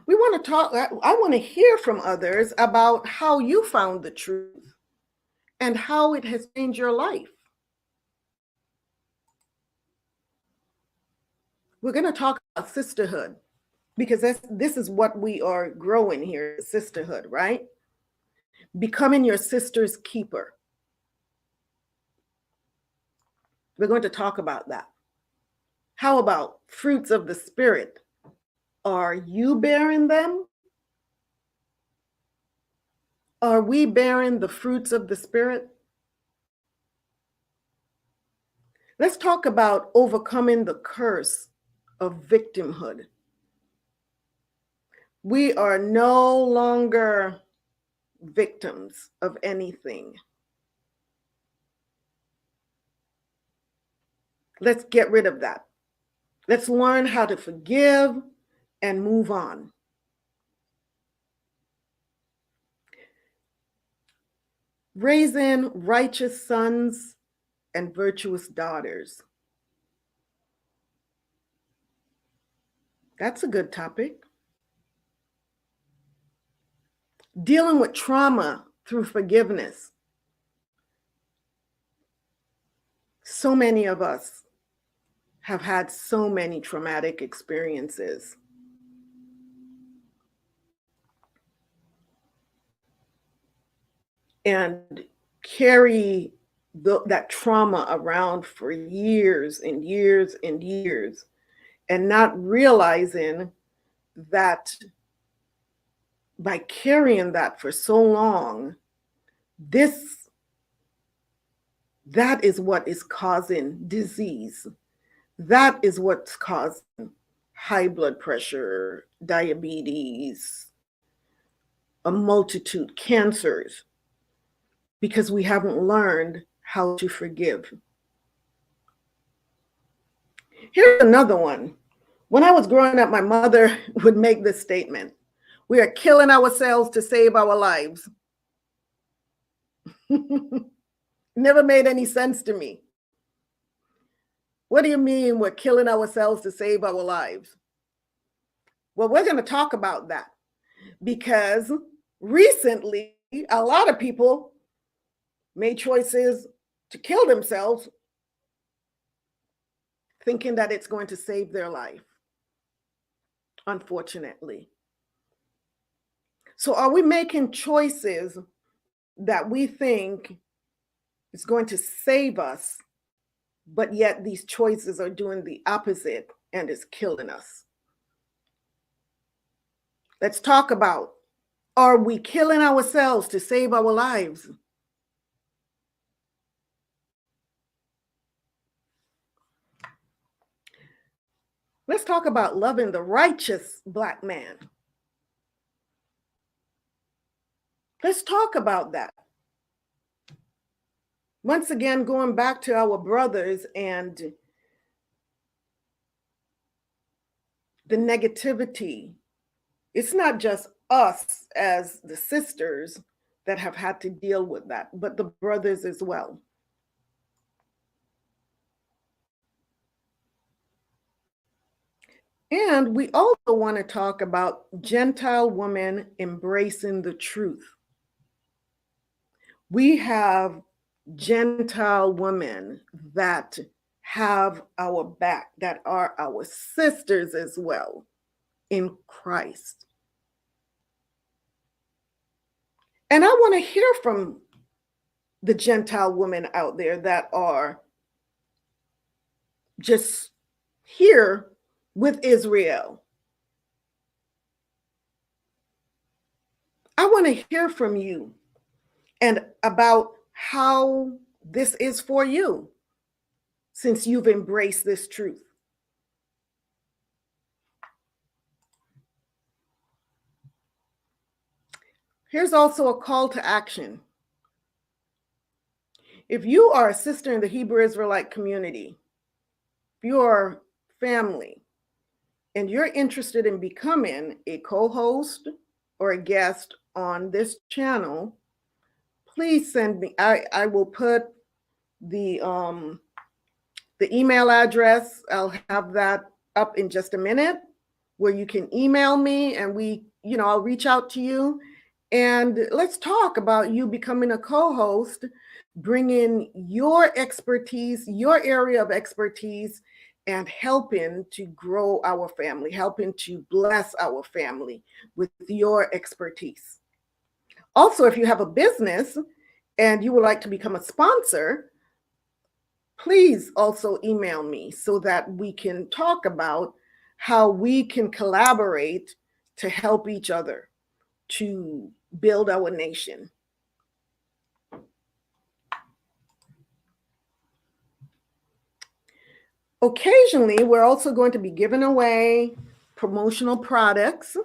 We want to talk, I want to hear from others about how you found the truth and how it has changed your life. We're going to talk about sisterhood because this is what we are growing here, sisterhood, right? Becoming your sister's keeper. We're going to talk about that. How about fruits of the Spirit? Are you bearing them? Are we bearing the fruits of the Spirit? Let's talk about overcoming the curse of victimhood. We are no longer victims of anything. Let's get rid of that. Let's learn how to forgive and move on. Raising righteous sons and virtuous daughters. That's a good topic. Dealing with trauma through forgiveness. So many of us have had so many traumatic experiences. And carry that trauma around for years and years and years, and not realizing that by carrying that for so long, that is what is causing disease. That is what's causing high blood pressure, diabetes, a multitude cancers, because we haven't learned how to forgive. Here's another one. When I was growing up, my mother would make this statement: we are killing ourselves to save our lives. Never made any sense to me. What do you mean we're killing ourselves to save our lives? Well, we're going to talk about that because recently a lot of people made choices to kill themselves thinking that it's going to save their life, unfortunately. So are we making choices that we think is going to save us, but yet these choices are doing the opposite and is killing us? Let's talk about, are we killing ourselves to save our lives? Let's talk about loving the righteous Black man. Let's talk about that. Once again, going back to our brothers and the negativity. It's not just us as the sisters that have had to deal with that, but the brothers as well. And we also want to talk about Gentile women embracing the truth. We have Gentile women that have our back, that are our sisters as well in Christ. And I want to hear from the Gentile women out there that are just here with Israel. I want to hear from you and about how this is for you since you've embraced this truth. Here's also a call to action. If you are a sister in the Hebrew Israelite community, if you're family, and you're interested in becoming a co-host or a guest on this channel, please send me. I will put the email address. I'll have that up in just a minute. where you can email me and I'll reach out to you and let's talk about you becoming a co-host, bringing your expertise, your area of expertise, and helping to grow our family, helping to bless our family with your expertise. Also, if you have a business and you would like to become a sponsor, please also email me so that we can talk about how we can collaborate to help each other to build our nation. Occasionally, we're also going to be giving away promotional products.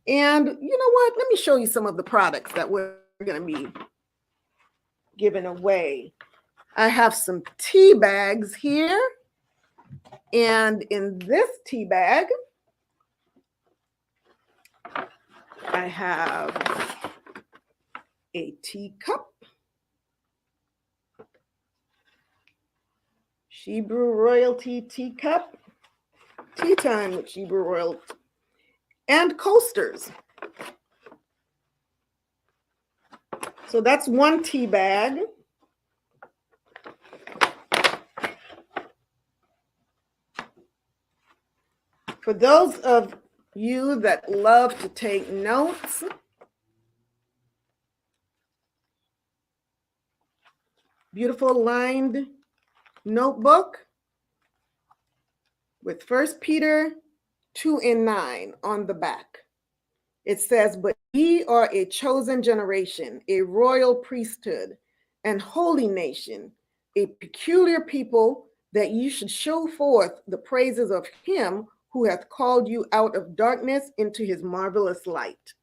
And you know what? Let me show you some of the products that we're going to be giving away. I have some tea bags here. And in this tea bag, I have a teacup, Shebrew Royalty teacup, tea time with Shebrew Royalty, and coasters. So that's one tea bag. For those of you that love to take notes, beautiful lined notebook with 1 Peter 2:9 on the back. It says, "But ye are a chosen generation, a royal priesthood, and holy nation, a peculiar people, that you should show forth the praises of him who hath called you out of darkness into his marvelous light."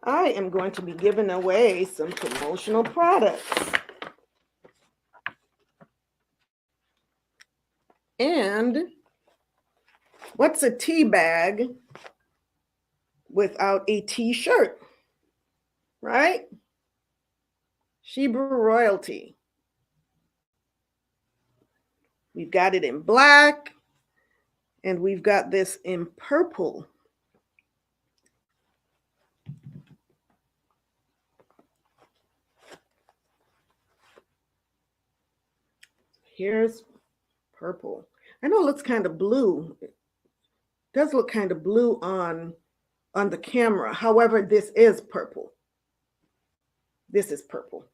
I am going to be giving away some promotional products. And what's a tea bag without a t-shirt, right? Shebrew Royalty. We've got it in black, and we've got this in purple. Here's purple. I know it looks kind of blue. It does look kind of blue on the camera. However, this is purple. This is purple.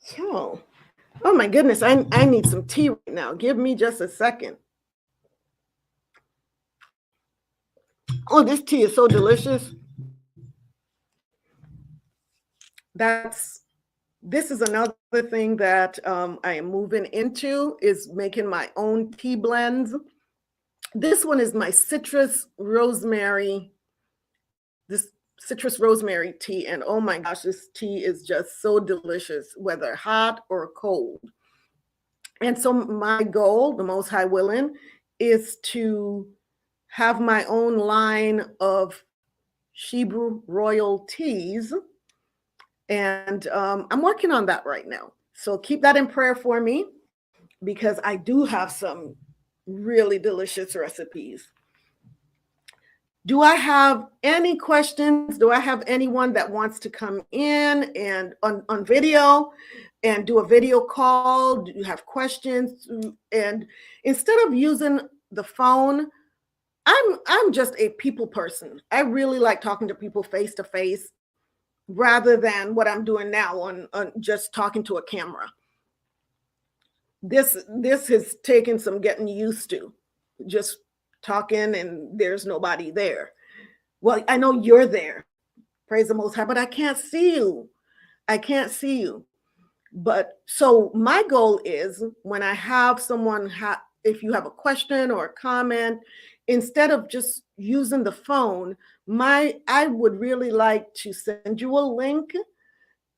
So, oh my goodness, I need some tea right now. Give me just a second. Oh, this tea is so delicious. This is another thing that I am moving into, is making my own tea blends. This one is my citrus rosemary tea. And oh my gosh, this tea is just so delicious, whether hot or cold. And so my goal, the Most High willing, is to have my own line of Shebrew royal teas. And I'm working on that right now. So keep that in prayer for me, because I do have some really delicious recipes. Do I have any questions? Do I have anyone that wants to come in and on video and do a video call? Do you have questions? And instead of using the phone, I'm just a people person. I really like talking to people face to face, rather than what I'm doing now on just talking to a camera. This has taken some getting used to, just talking and there's nobody there. Well, I know you're there, praise the Most High, but I can't see you. I can't see you. But so my goal is, when I have someone, if you have a question or a comment, instead of just using the phone, I would really like to send you a link,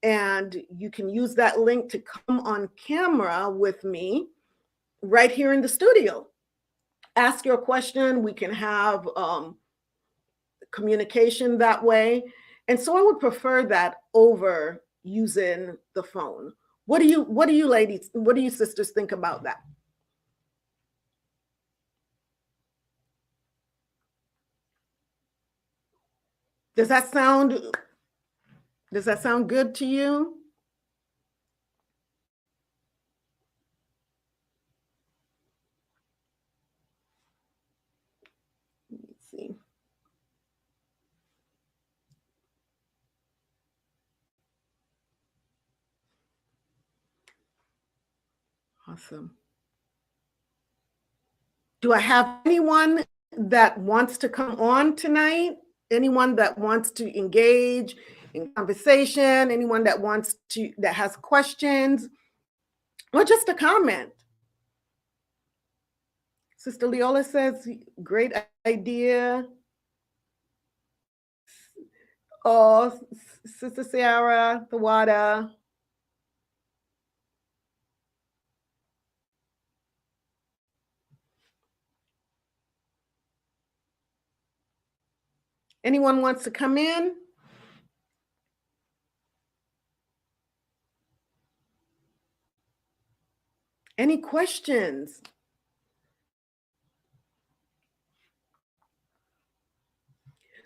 and you can use that link to come on camera with me right here in the studio. Ask your question. We can have communication that way. And so I would prefer that over using the phone. What do you ladies, what do you sisters think about that? Does that sound good to you? Let's see. Awesome. Do I have anyone that wants to come on tonight? Anyone that wants to engage in conversation? Anyone that has questions or just a comment? Sister Leola says, great idea. Oh, Sister Sarah, the water. Anyone wants to come in? Any questions?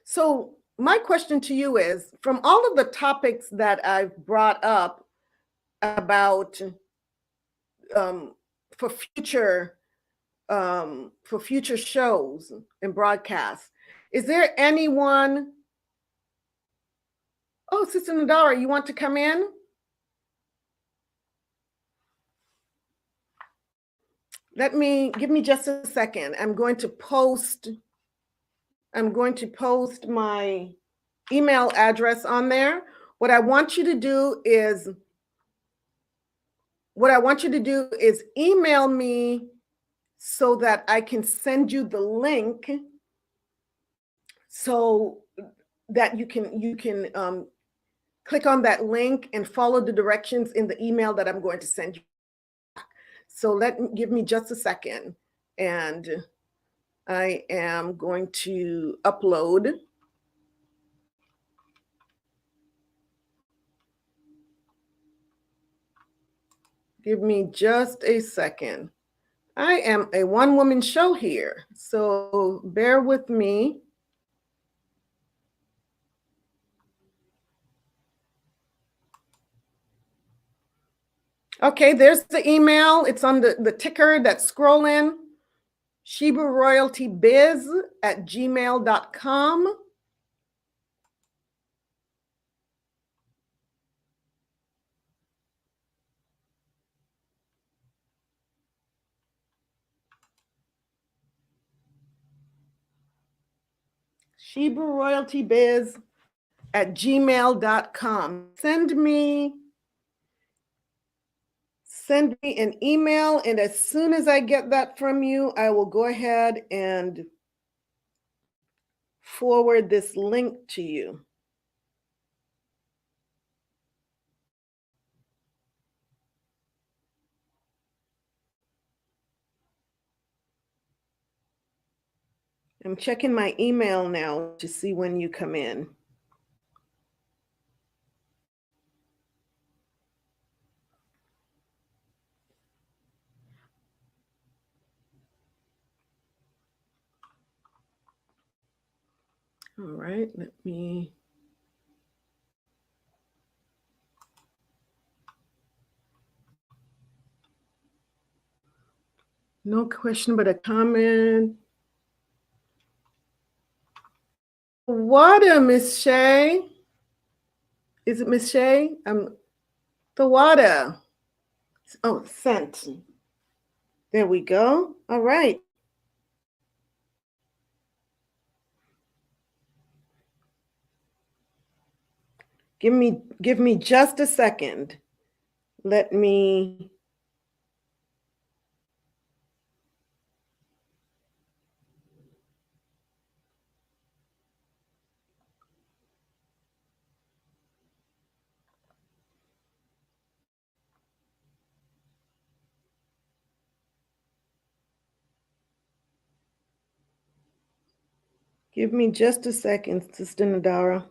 So my question to you is, from all of the topics that I've brought up about um, for future shows and broadcasts, is there anyone? Oh, Sister Nadara, you want to come in? Give me just a second. I'm going to post my email address on there. What I want you to do is email me so that I can send you the link so that you can click on that link and follow the directions in the email that I'm going to send you. So give me just a second, and I am going to upload. Give me just a second. I am a one-woman show here, so bear with me. Okay, there's the email. It's on the ticker that's scrolling. ShebrewRoyaltyBiz@gmail.com. ShebrewRoyaltyBiz@gmail.com. Send me an email, and as soon as I get that from you, I will go ahead and forward this link to you. I'm checking my email now to see when you come in. All right, let me. No question, but a comment. Water, Miss Shay. Is it Miss Shay? The water. Oh, sent. There we go. All right. Give me just a second. Let me. Give me just a second, Sister Nadara.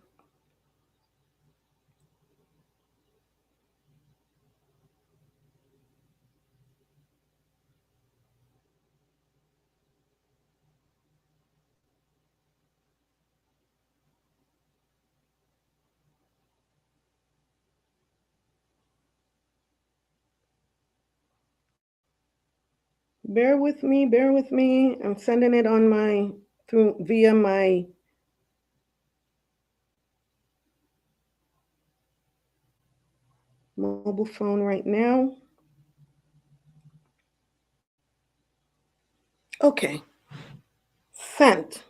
Bear with me, bear with me. I'm sending it on my via my mobile phone right now. Okay. Sent.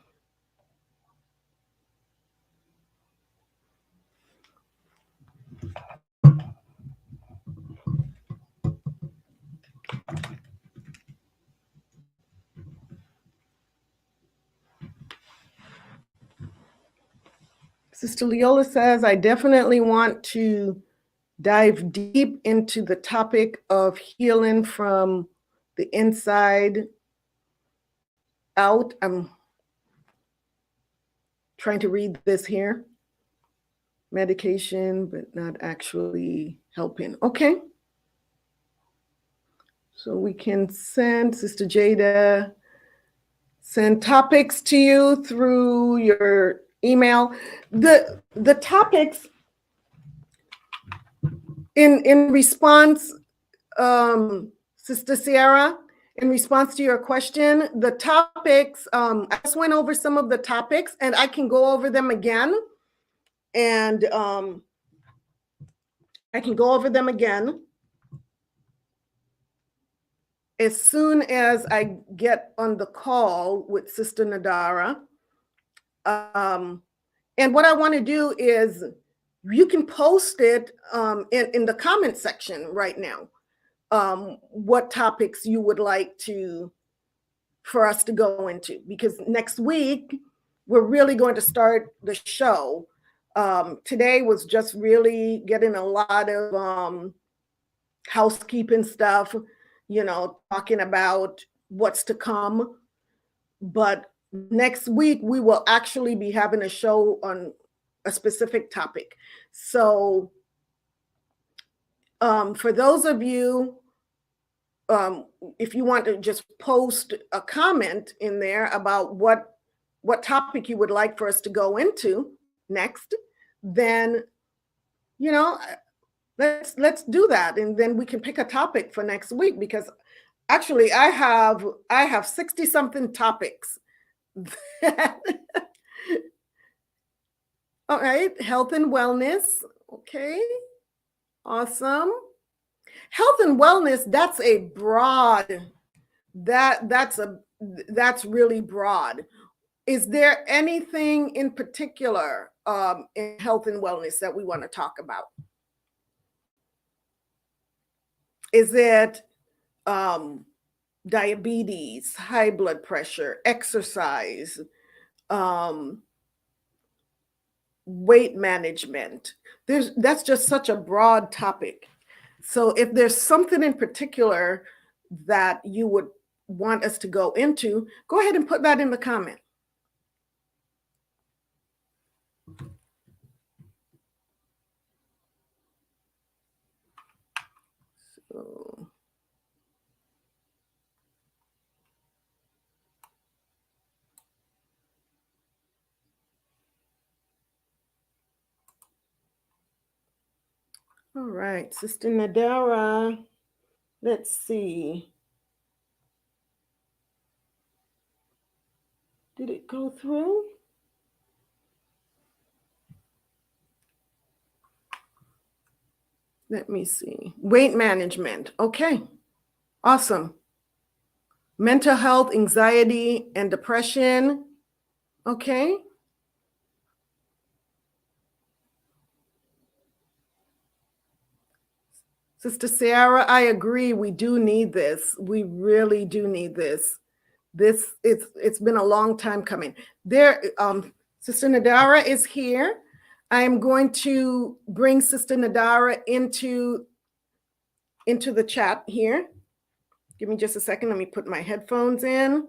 Sister Leola says, I definitely want to dive deep into the topic of healing from the inside out. I'm trying to read this here. Medication, but not actually helping. Okay. So we can send Sister Jada, send topics to you through your email. The topics in response, Sister Sierra, in response to your question, the topics, I just went over some of the topics and I can go over them again. And I can go over them again as soon as I get on the call with Sister Nadara. And what I want to do is you can post it in the comment section right now. What topics you would like for us to go into, because next week we're really going to start the show. Today was just really getting a lot of housekeeping stuff, talking about what's to come. But next week we will actually be having a show on a specific topic. So for those of you, if you want to just post a comment in there about what topic you would like for us to go into next, then let's do that, and then we can pick a topic for next week, because actually I have 60 something topics. All right, health and wellness. Okay, awesome. Health and wellness, that's a broad, that's really broad. Is there anything in particular in health and wellness that we want to talk about? Is it diabetes, high blood pressure, exercise, weight management? That's just such a broad topic. So if there's something in particular that you would want us to go into, go ahead and put that in the comment. So, all right, Sister Nadara, let's see. Did it go through? Let me see. Weight management. Okay. Awesome. Mental health, anxiety, and depression. Okay. Sister Sarah, I agree. We do need this. We really do need this. It's been a long time coming. Sister Nadara is here. I'm going to bring Sister Nadara into the chat here. Give me just a second. Let me put my headphones in.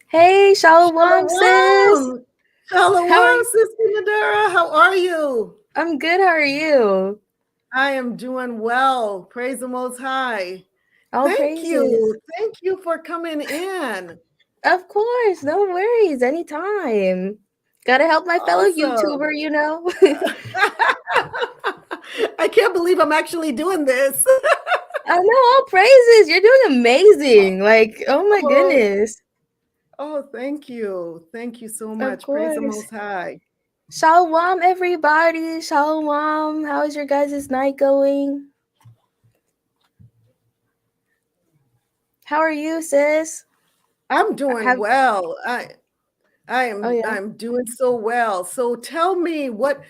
Hey, Shalawam, sis. Shalawam, Sister Nadara. How are you? I'm good. How are you? I am doing well. Praise the Most High. All Thank praises. you. Thank you for coming in. Of course. No worries. Anytime. Gotta help my fellow Awesome. YouTuber, you know? I can't believe I'm actually doing this. I know, all praises. You're doing amazing. Like, oh my Oh, goodness. oh, thank you. Thank you so Of much. Praise the course. Most High. Shalawam, everybody. Shalawam. How is your guys' night going? How are you, sis? I'm doing Have well. oh yeah. I'm doing so well. So tell me what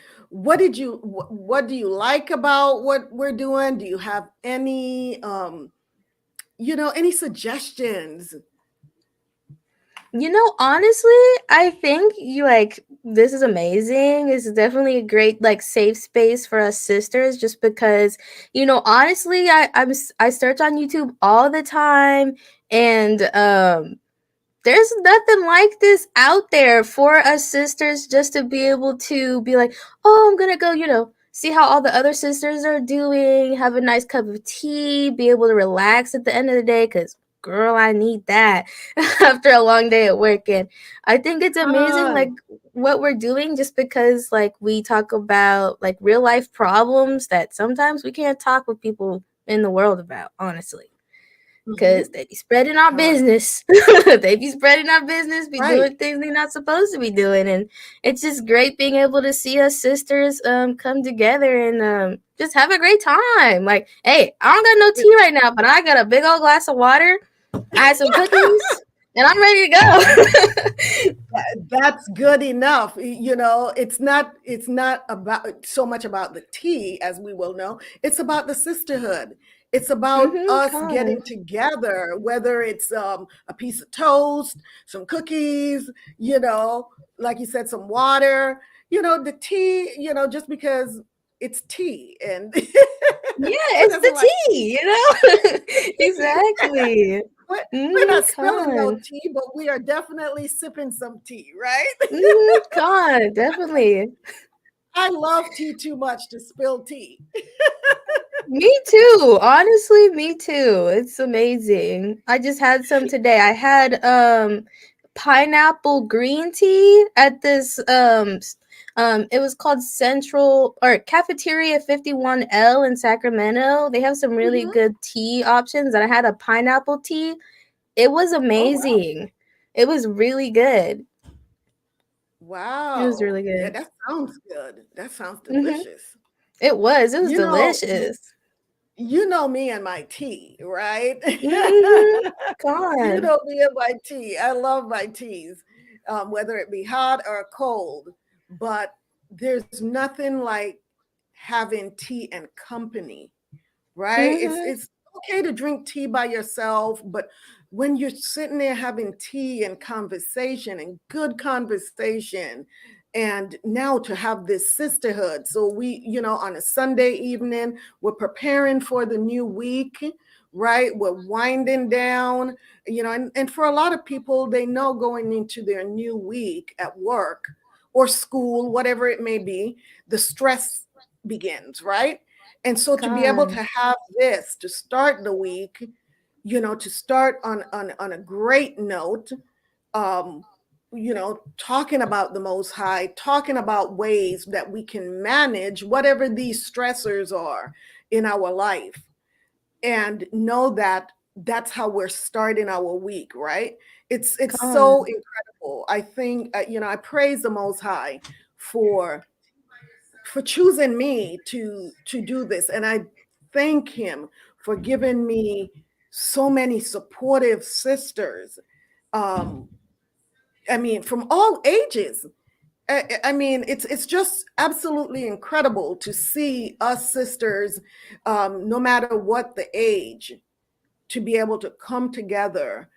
do you like about what we're doing? Do you have any any suggestions? You know, honestly, I think you like this is amazing. It's definitely a great like safe space for us sisters just because, honestly, I search on YouTube all the time and there's nothing like this out there for us sisters just to be able to be like, oh, I'm gonna go, see how all the other sisters are doing, have a nice cup of tea, be able to relax at the end of the day. Because, girl, I need that after a long day at work. And I think it's amazing, like, Con, what we're doing just because, like, we talk about, like, real life problems that sometimes we can't talk with people in the world about, honestly. Cause mhm, they be spreading our con. business. They be spreading our business, be Right. doing things they're not supposed to be doing. And it's just great being able to see us sisters come together and just have a great time. Like, hey, I don't got no tea right now, but I got a big old glass of water. I had some cookies, and I'm ready to go. That's good enough. It's not about so much about the tea, as we will know. It's about the sisterhood. It's about us getting Con, together, whether it's a piece of toast, some cookies, like you said, some water. The tea, just because it's tea, and yeah, who it's doesn't the like tea, you know. Exactly. we're not spilling no Con. tea, but we are definitely sipping some tea, right? Con, definitely. I love tea too much to spill tea. Me too. Honestly, me too. It's amazing. I just had some today. I had pineapple green tea at this it was called Central or Cafeteria 51L in Sacramento. They have some really Mhm. good tea options and I had a pineapple tea. It was Oh wow. amazing. It was really good. It was Wow. really Yeah, good. that sounds good. That sounds Mhm. delicious. It was. It was You know, delicious. you know me and my tea, right? Mhm. You God. know me and my tea. I love my teas, whether it be hot or cold. But there's nothing like having tea and company, right? Mhm. It's okay to drink tea by yourself, but when you're sitting there having tea and conversation and good conversation, and now to have this sisterhood. So we, on a Sunday evening, we're preparing for the new week, right? We're winding down, and for a lot of people, they know going into their new week at work or school, whatever it may be, the stress begins, right? And so to be able God. to have this to start the week, to start on a great note, um, talking about the Most High, talking about ways that we can manage whatever these stressors are in our life, and know that that's how we're starting our week, right? It's so God. incredible. I think I praise the Most High for choosing me to do this, and I thank him for giving me so many supportive sisters, um I mean, from all ages. I mean, it's just absolutely incredible to see us sisters, no matter what the age, to be able to come together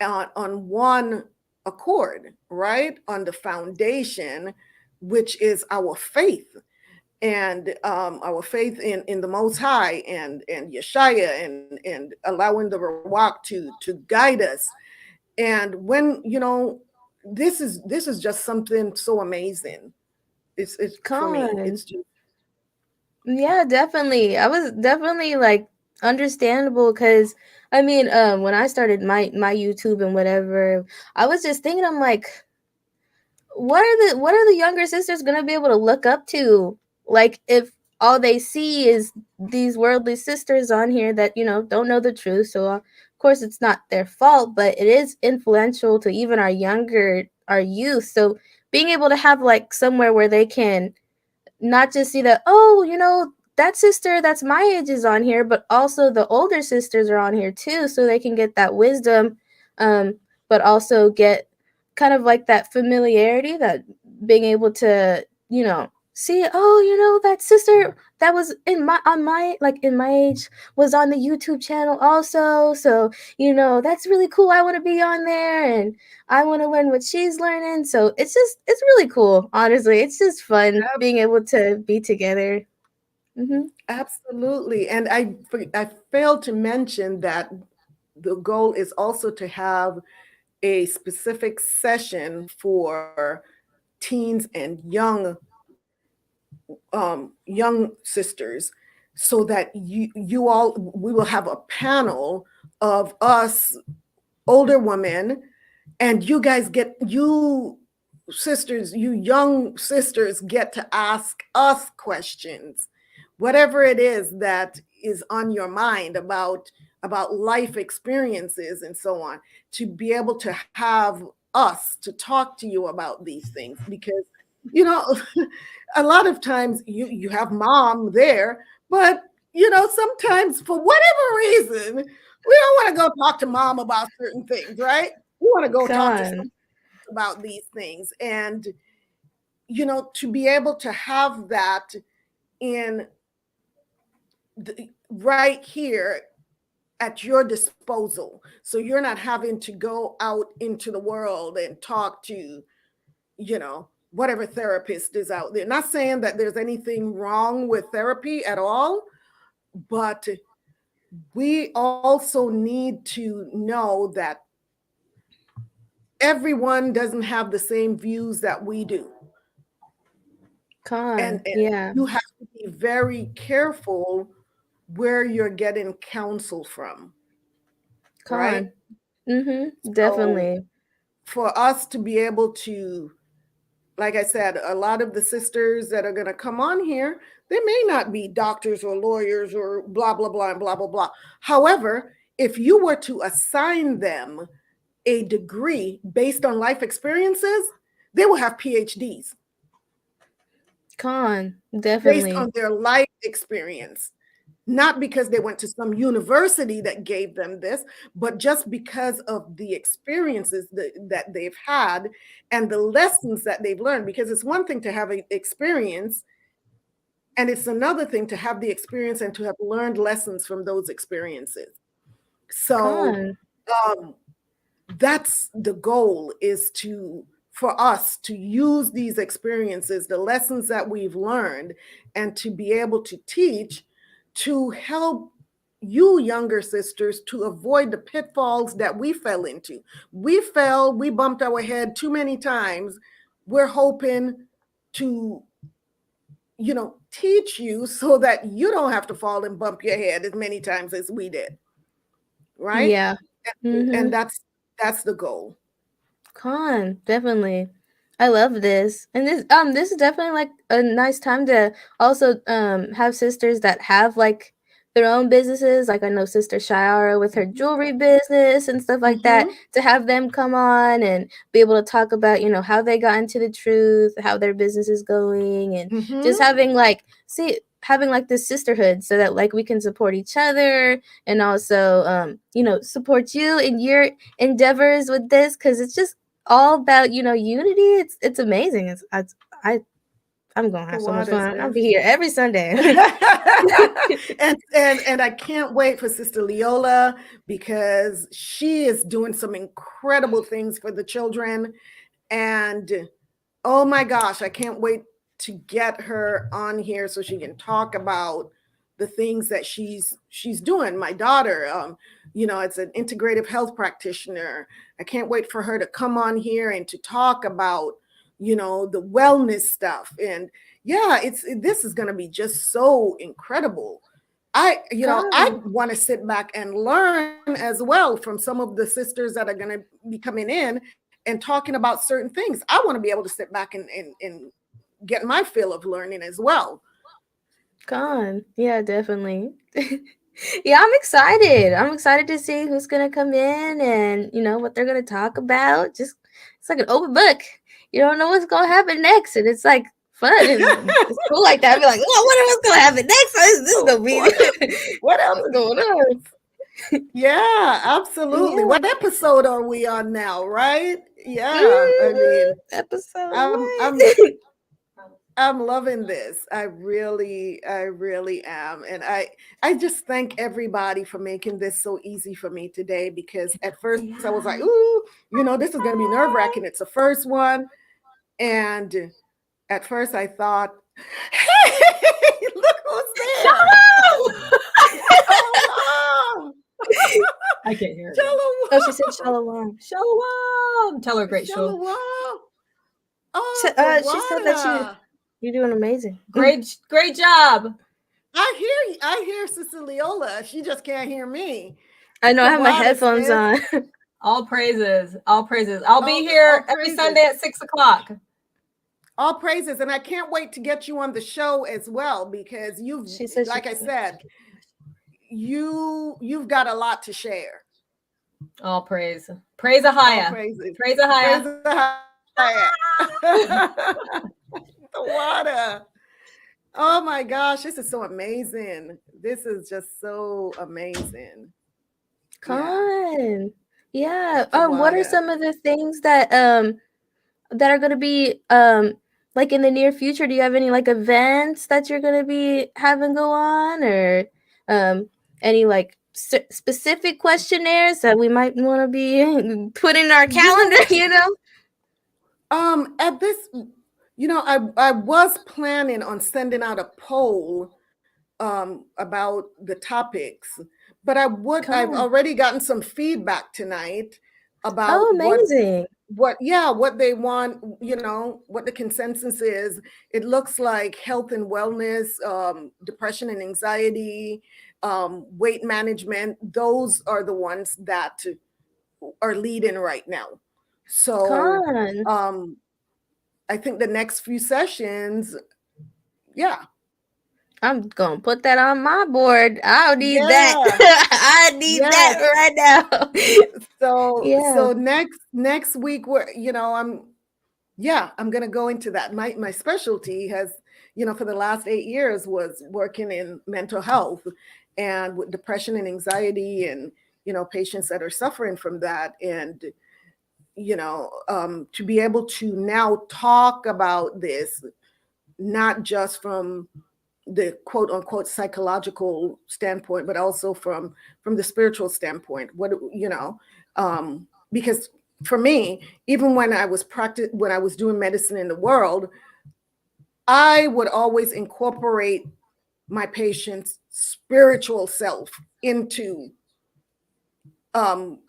on one accord, right? On the foundation, which is our faith, and our faith in the Most High, and Yeshaya, and allowing the Rawak to guide us. And when this is just something so amazing. It's for me. God. It's just Yeah, definitely. I was definitely like understandable because I mean, when I started my YouTube and whatever, I was just thinking, I'm like, what are the younger sisters gonna be able to look up to? Like if all they see is these worldly sisters on here that don't know the truth. So of course it's not their fault, but it is influential to even our youth. So being able to have like somewhere where they can not just see that, oh, that sister that's my age is on here, but also the older sisters are on here too, so they can get that wisdom, um, but also get kind of like that familiarity, that being able to, see, oh, that sister that was in my age was on the YouTube channel also. So, that's really cool. I want to be on there and I want to learn what she's learning. So it's really cool. Honestly, it's just fun being able to be together. Absolutely. And I failed to mention that the goal is also to have a specific session for teens and young sisters, so that we will have a panel of us older women, and you sisters, you young sisters get to ask us questions, whatever it is that is on your mind about life experiences and so on, to be able to have us to talk to you about these things. Because you know a lot of times you have mom there, but sometimes for whatever reason we don't want to go talk to mom about certain things, right? We want to go talk to Con, someone about these things. And to be able to have that in right here at your disposal, so you're not having to go out into the world and talk to whatever therapist is out there. Not saying that there's anything wrong with therapy at all, but we also need to know that everyone doesn't have the same views that we do. And yeah, you have to be very careful where you're getting counsel from, right? con. So Definitely. for us to be able to, like I said, a lot of the sisters that are going to come on here, they may not be doctors or lawyers or blah, blah, blah, and blah, blah, blah. However, if you were to assign them a degree based on life experiences, they will have PhDs Con, based definitely. on their life experience. Not because they went to some university that gave them this, but just because of the experiences that they've had and the lessons that they've learned. Because it's one thing to have an experience, and it's another thing to have the experience and to have learned lessons from those experiences. So Con, um, that's the goal, is for us to use these experiences, the lessons that we've learned, and to be able to teach, to help you younger sisters to avoid the pitfalls that we fell into. We bumped our head too many times. We're hoping to teach you so that you don't have to fall and bump your head as many times as we did, right? yeah. And that's the goal. Con, definitely. I love this. And this is definitely like a nice time to also have sisters that have like their own businesses. Like I know Sister Shiara with her jewelry business and stuff like that, Mm-hmm. to have them come on and be able to talk about, how they got into the truth, how their business is going, and just Mm-hmm. having like this sisterhood so that like we can support each other, and also support you in your endeavors with this, because it's just all about unity. It's amazing. I'm gonna have so much Waters, fun. I'll man. be here every Sunday. and I can't wait for Sister Leola, because she is doing some incredible things for the children. And oh my gosh, I can't wait to get her on here so she can talk about the things that she's doing. My daughter, it's an integrative health practitioner. I can't wait for her to come on here and to talk about, the wellness stuff. And yeah, this is going to be just so incredible. I God. want to sit back and learn as well from some of the sisters that are going to be coming in, and talking about certain things. I want to be able to sit back and get my fill of learning as well. Yeah, definitely. Yeah, I'm excited. I'm excited to see who's gonna come in and what they're gonna talk about. Just it's like an open book. You don't know what's gonna happen next, and it's like fun. It's cool like that. I'd be like, oh, what else gonna happen next? This is gonna be What else what's going on? Yeah, absolutely. Yeah. What episode are we on now, right? Yeah, I mean, episode I'm loving this. I really am. And I just thank everybody for making this so easy for me today, because at first I was like, ooh, this is going to be nerve-wracking. It's the first one. And at first I thought, hey, look who's there. Shalom! I can't hear it. Shalom! Oh, she said Shalawam. Shalawam! Tell her great show. Shalom! Oh, she said that you're doing amazing. Great job. I hear Sister Leola. She just can't hear me. I know. I have my headphones on. All praises. All praises. I'll be here every Sunday at 6:00. All praises. And I can't wait to get you on the show as well, because like I said, you've got a lot to share. All praise. Praise Ahaya. Praise Ahaya. The water. Oh my gosh, this is so amazing. This is just so amazing. Yeah. What are some of the things that that are going to be like in the near future? Do you have any like events that you're going to be having go on, or any like specific questionnaires that we might want to be put in our calendar? At this, I was planning on sending out a poll about the topics, but I've already gotten some feedback tonight about amazing. what they want, what the consensus is. It looks like health and wellness, depression and anxiety, weight management, those are the ones that are leading right now. So I think the next few sessions, I'm gonna put that on my board. I'll need that. I need that right now. So next week I'm gonna go into that. My specialty has, for the last 8 years was working in mental health and with depression and anxiety, and patients that are suffering from that. And to be able to now talk about this, not just from the quote unquote psychological standpoint, but also from the spiritual standpoint. Because for me, even when I was doing medicine in the world, I would always incorporate my patient's spiritual self into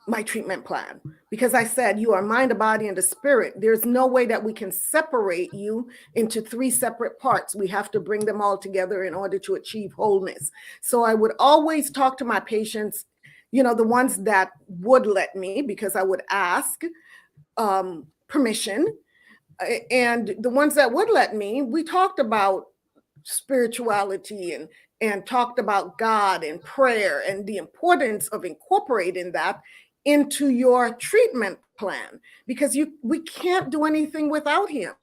my treatment plan, because I said, you are mind, a body, and a spirit. There's no way that we can separate you into 3 separate parts. We have to bring them all together in order to achieve wholeness. So I would always talk to my patients, the ones that would let me, because I would ask permission, and the ones that would let me, we talked about spirituality and talked about God and prayer and the importance of incorporating that into your treatment plan, because we can't do anything without him,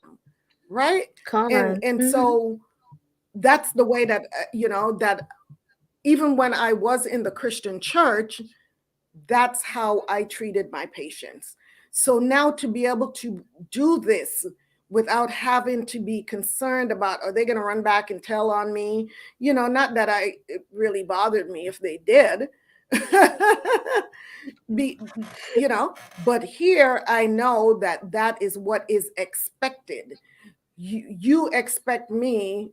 right? So that's the way that that even when I was in the Christian church, that's how I treated my patients. So now to be able to do this without having to be concerned about, are they going to run back and tell on me? Not that it really bothered me if they did. But here I know that is what is expected. You expect me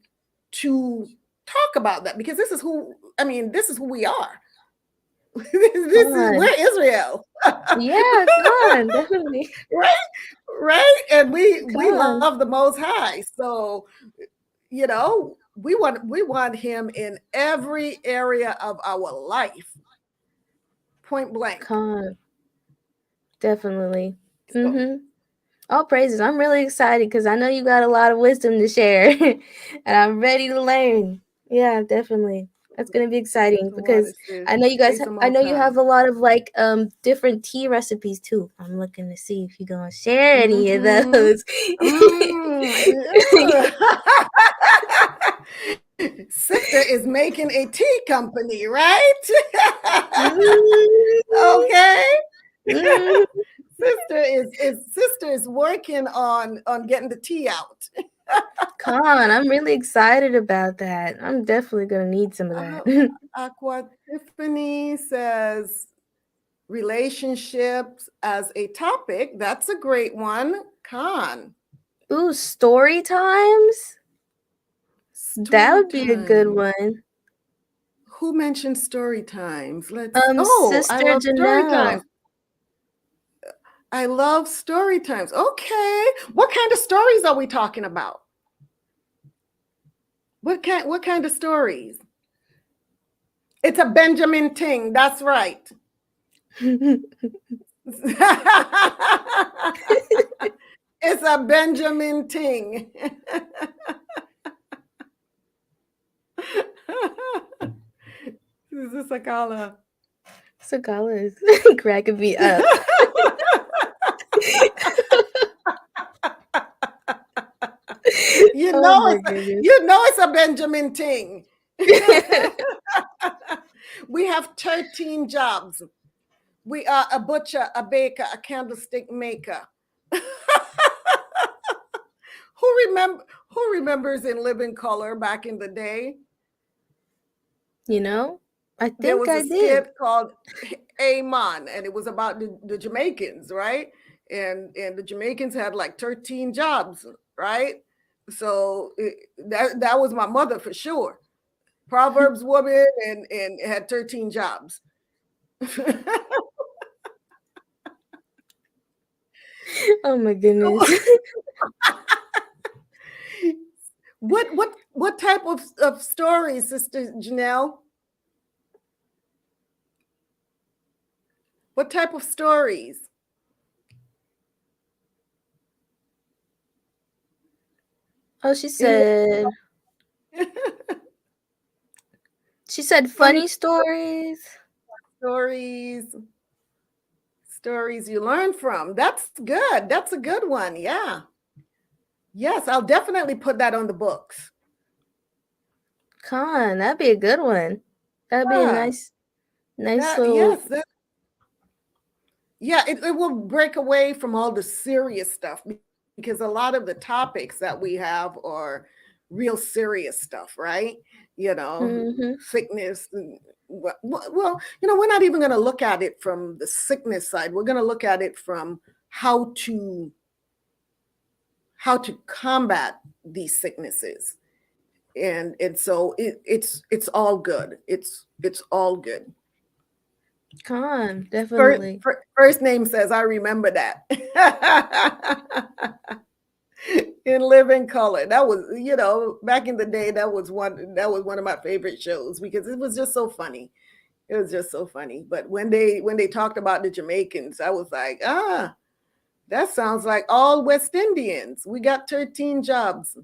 to talk about that, because this is who we are. We're Israel. Yeah, come on, definitely. Right. And we love the Most High. So, we want him in every area of our life. Point blank. Definitely. All praises. I'm really excited because I know you got a lot of wisdom to share, and I'm ready to learn. Yeah, definitely. That's gonna be exciting The water, because sis. I know you guys. Praise the I Most know you High. have a lot of like different tea recipes too. I'm looking to see if you're gonna share any of Mhm. those. Sister is making a tea company, right? Mm, Okay. mm. Sister is working on getting the tea out. Con, I'm really excited about that. I'm definitely gonna need some of that. Aqua Tiffany says relationships as a topic. That's a great one. Con. Ooh, story times. That Story would be a good time. one. Who mentioned story times? I Sister love story Janelle. times. I love story times. Okay. What kind of stories are we talking about? What kind of stories? It's a Benjamin Ting. That's right. It's a Benjamin Ting. This is Sakala. Sagala is cracking me up. You Oh know my it's goodness. it's a Benjamin Ting. We have 13 jobs. We are a butcher, a baker, a candlestick maker. Who remembers in Living Color back in the day? You know, I There think was I a did. skit called Amon, and it was about the Jamaicans, right? And the Jamaicans had like 13 jobs, right? So that was my mother for sure. Proverbs woman and had 13 jobs. Oh my goodness. What type of stories, Sister Janelle? What type of stories? Oh, she said Funny funny stories. stories, stories you learn from. That's good. That's a good one. Yeah. Yes, I'll definitely put that on the books. Con, that'd be a good one. That'd be a Yeah. nice Yes, little. yeah, it will break away from all the serious stuff because a lot of the topics that we have are real serious stuff, right? Mm-hmm. Sickness. Well, we're not even going to look at it from the sickness side. We're going to look at it from how to combat these sicknesses, and so it's all good. It's all good. Con, definitely. First name says, I remember that. In Living Color. That was, back in the day, that was one of my favorite shows because it was just so funny. It was just so funny. But when they talked about the Jamaicans, I was like, that sounds like all West Indians. We got 13 jobs.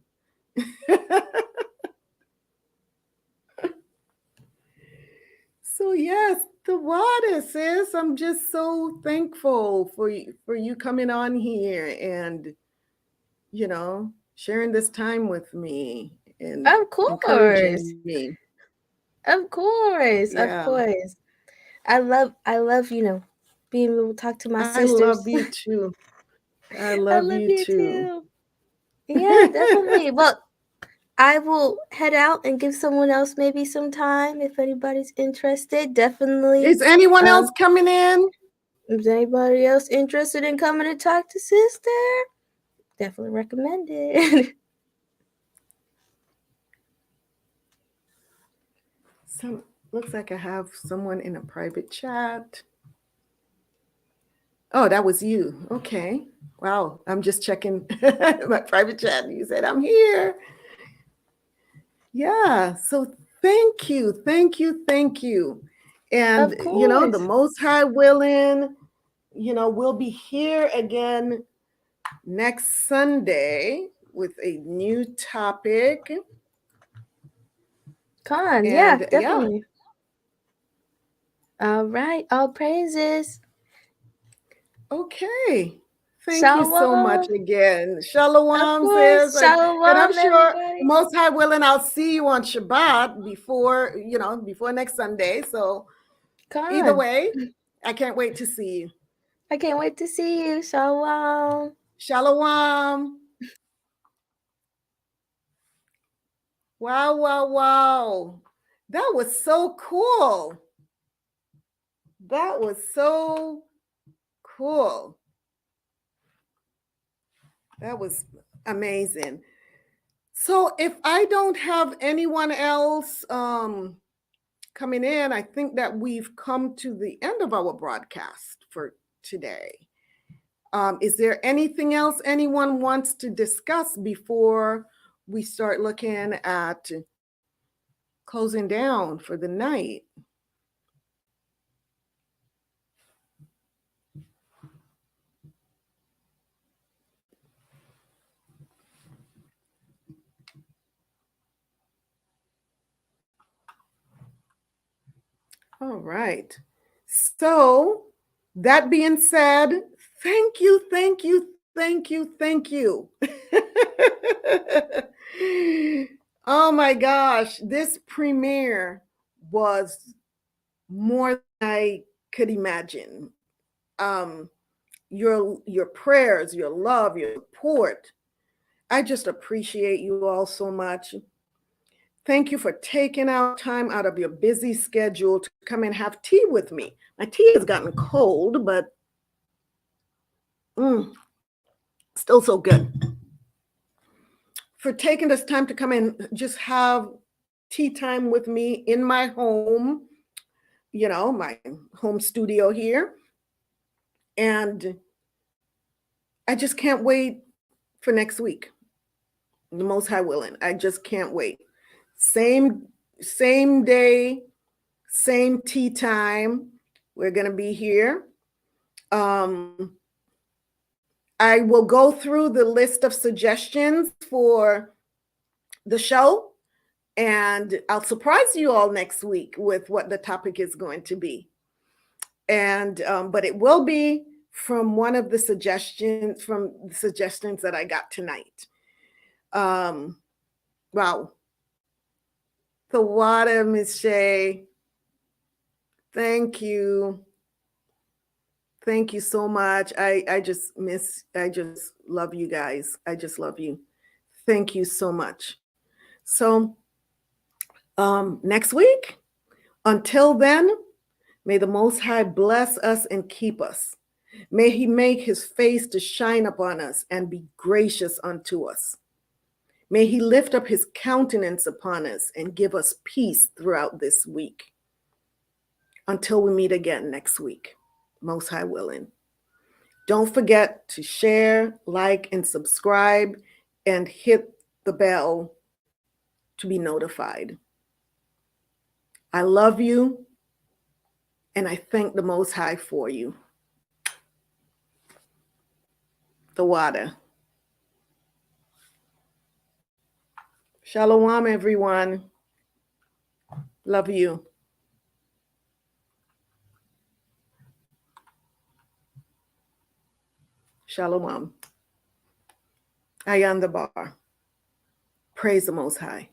So yes, the water, sis. I'm just so thankful for you coming on here and sharing this time with me and Of course. encouraging me. Of course. Of Yeah. course. I love, being able to talk to my I sisters. love you too. I I love love you you too. too. Yeah, definitely. Well, I will head out and give someone else maybe some time if anybody's interested. Definitely. Is anyone else coming in? Is anybody else interested in coming to talk to sister? Definitely recommend it. Looks like I have someone in a private chat. Oh, that was you. Okay. Wow. I'm just checking my private chat. You said I'm here. Yeah. So thank you. Thank you. Thank you. And Of course. the Most High willing, we'll be here again next Sunday with a new topic. Yeah, And definitely. All right. All praises. Okay. Thank you so much Shalom. again. Of Shalawam course. says, and I'm Shalom, sure everybody. Most High willing, I'll see you on Shabbat before next Sunday. So either way, I can't wait to see you. I can't wait to see you. Shalom. Shalawam. Wow, wow, wow. That was so cool. That was so cool. That was amazing. So if I don't have anyone else coming in, I think that we've come to the end of our broadcast for today. Is there anything else anyone wants to discuss before we start looking at closing down for the night? All right. So that being said, thank you, thank you, thank you, thank you. Oh my gosh, this premiere was more than I could imagine. Your prayers, your love, your support. I just appreciate you all so much. Thank you for taking out time out of your busy schedule to come and have tea with me. My tea has gotten cold, but still so good. For taking this time to come and just have tea time with me in my home, my home studio here. And I just can't wait for next week. The Most High willing. I just can't wait. Same day, same tea time. We're going to be here. I will go through the list of suggestions for the show, and I'll surprise you all next week with what the topic is going to be. And but it will be from one of the suggestions that I got tonight. Wow. The water, Miss Shay. Thank you. Thank you so much. I just love you guys. I just love you. Thank you so much. So next week, until then, may the Most High bless us and keep us. May he make his face to shine upon us and be gracious unto us. May he lift up his countenance upon us and give us peace throughout this week. Until we meet again next week, Most High willing. Don't forget to share, like, and subscribe, and hit the bell to be notified. I love you, and I thank the Most High for you. The water. Shalom, everyone. Love you. Shalom. Ayan the bar. Praise the Most High.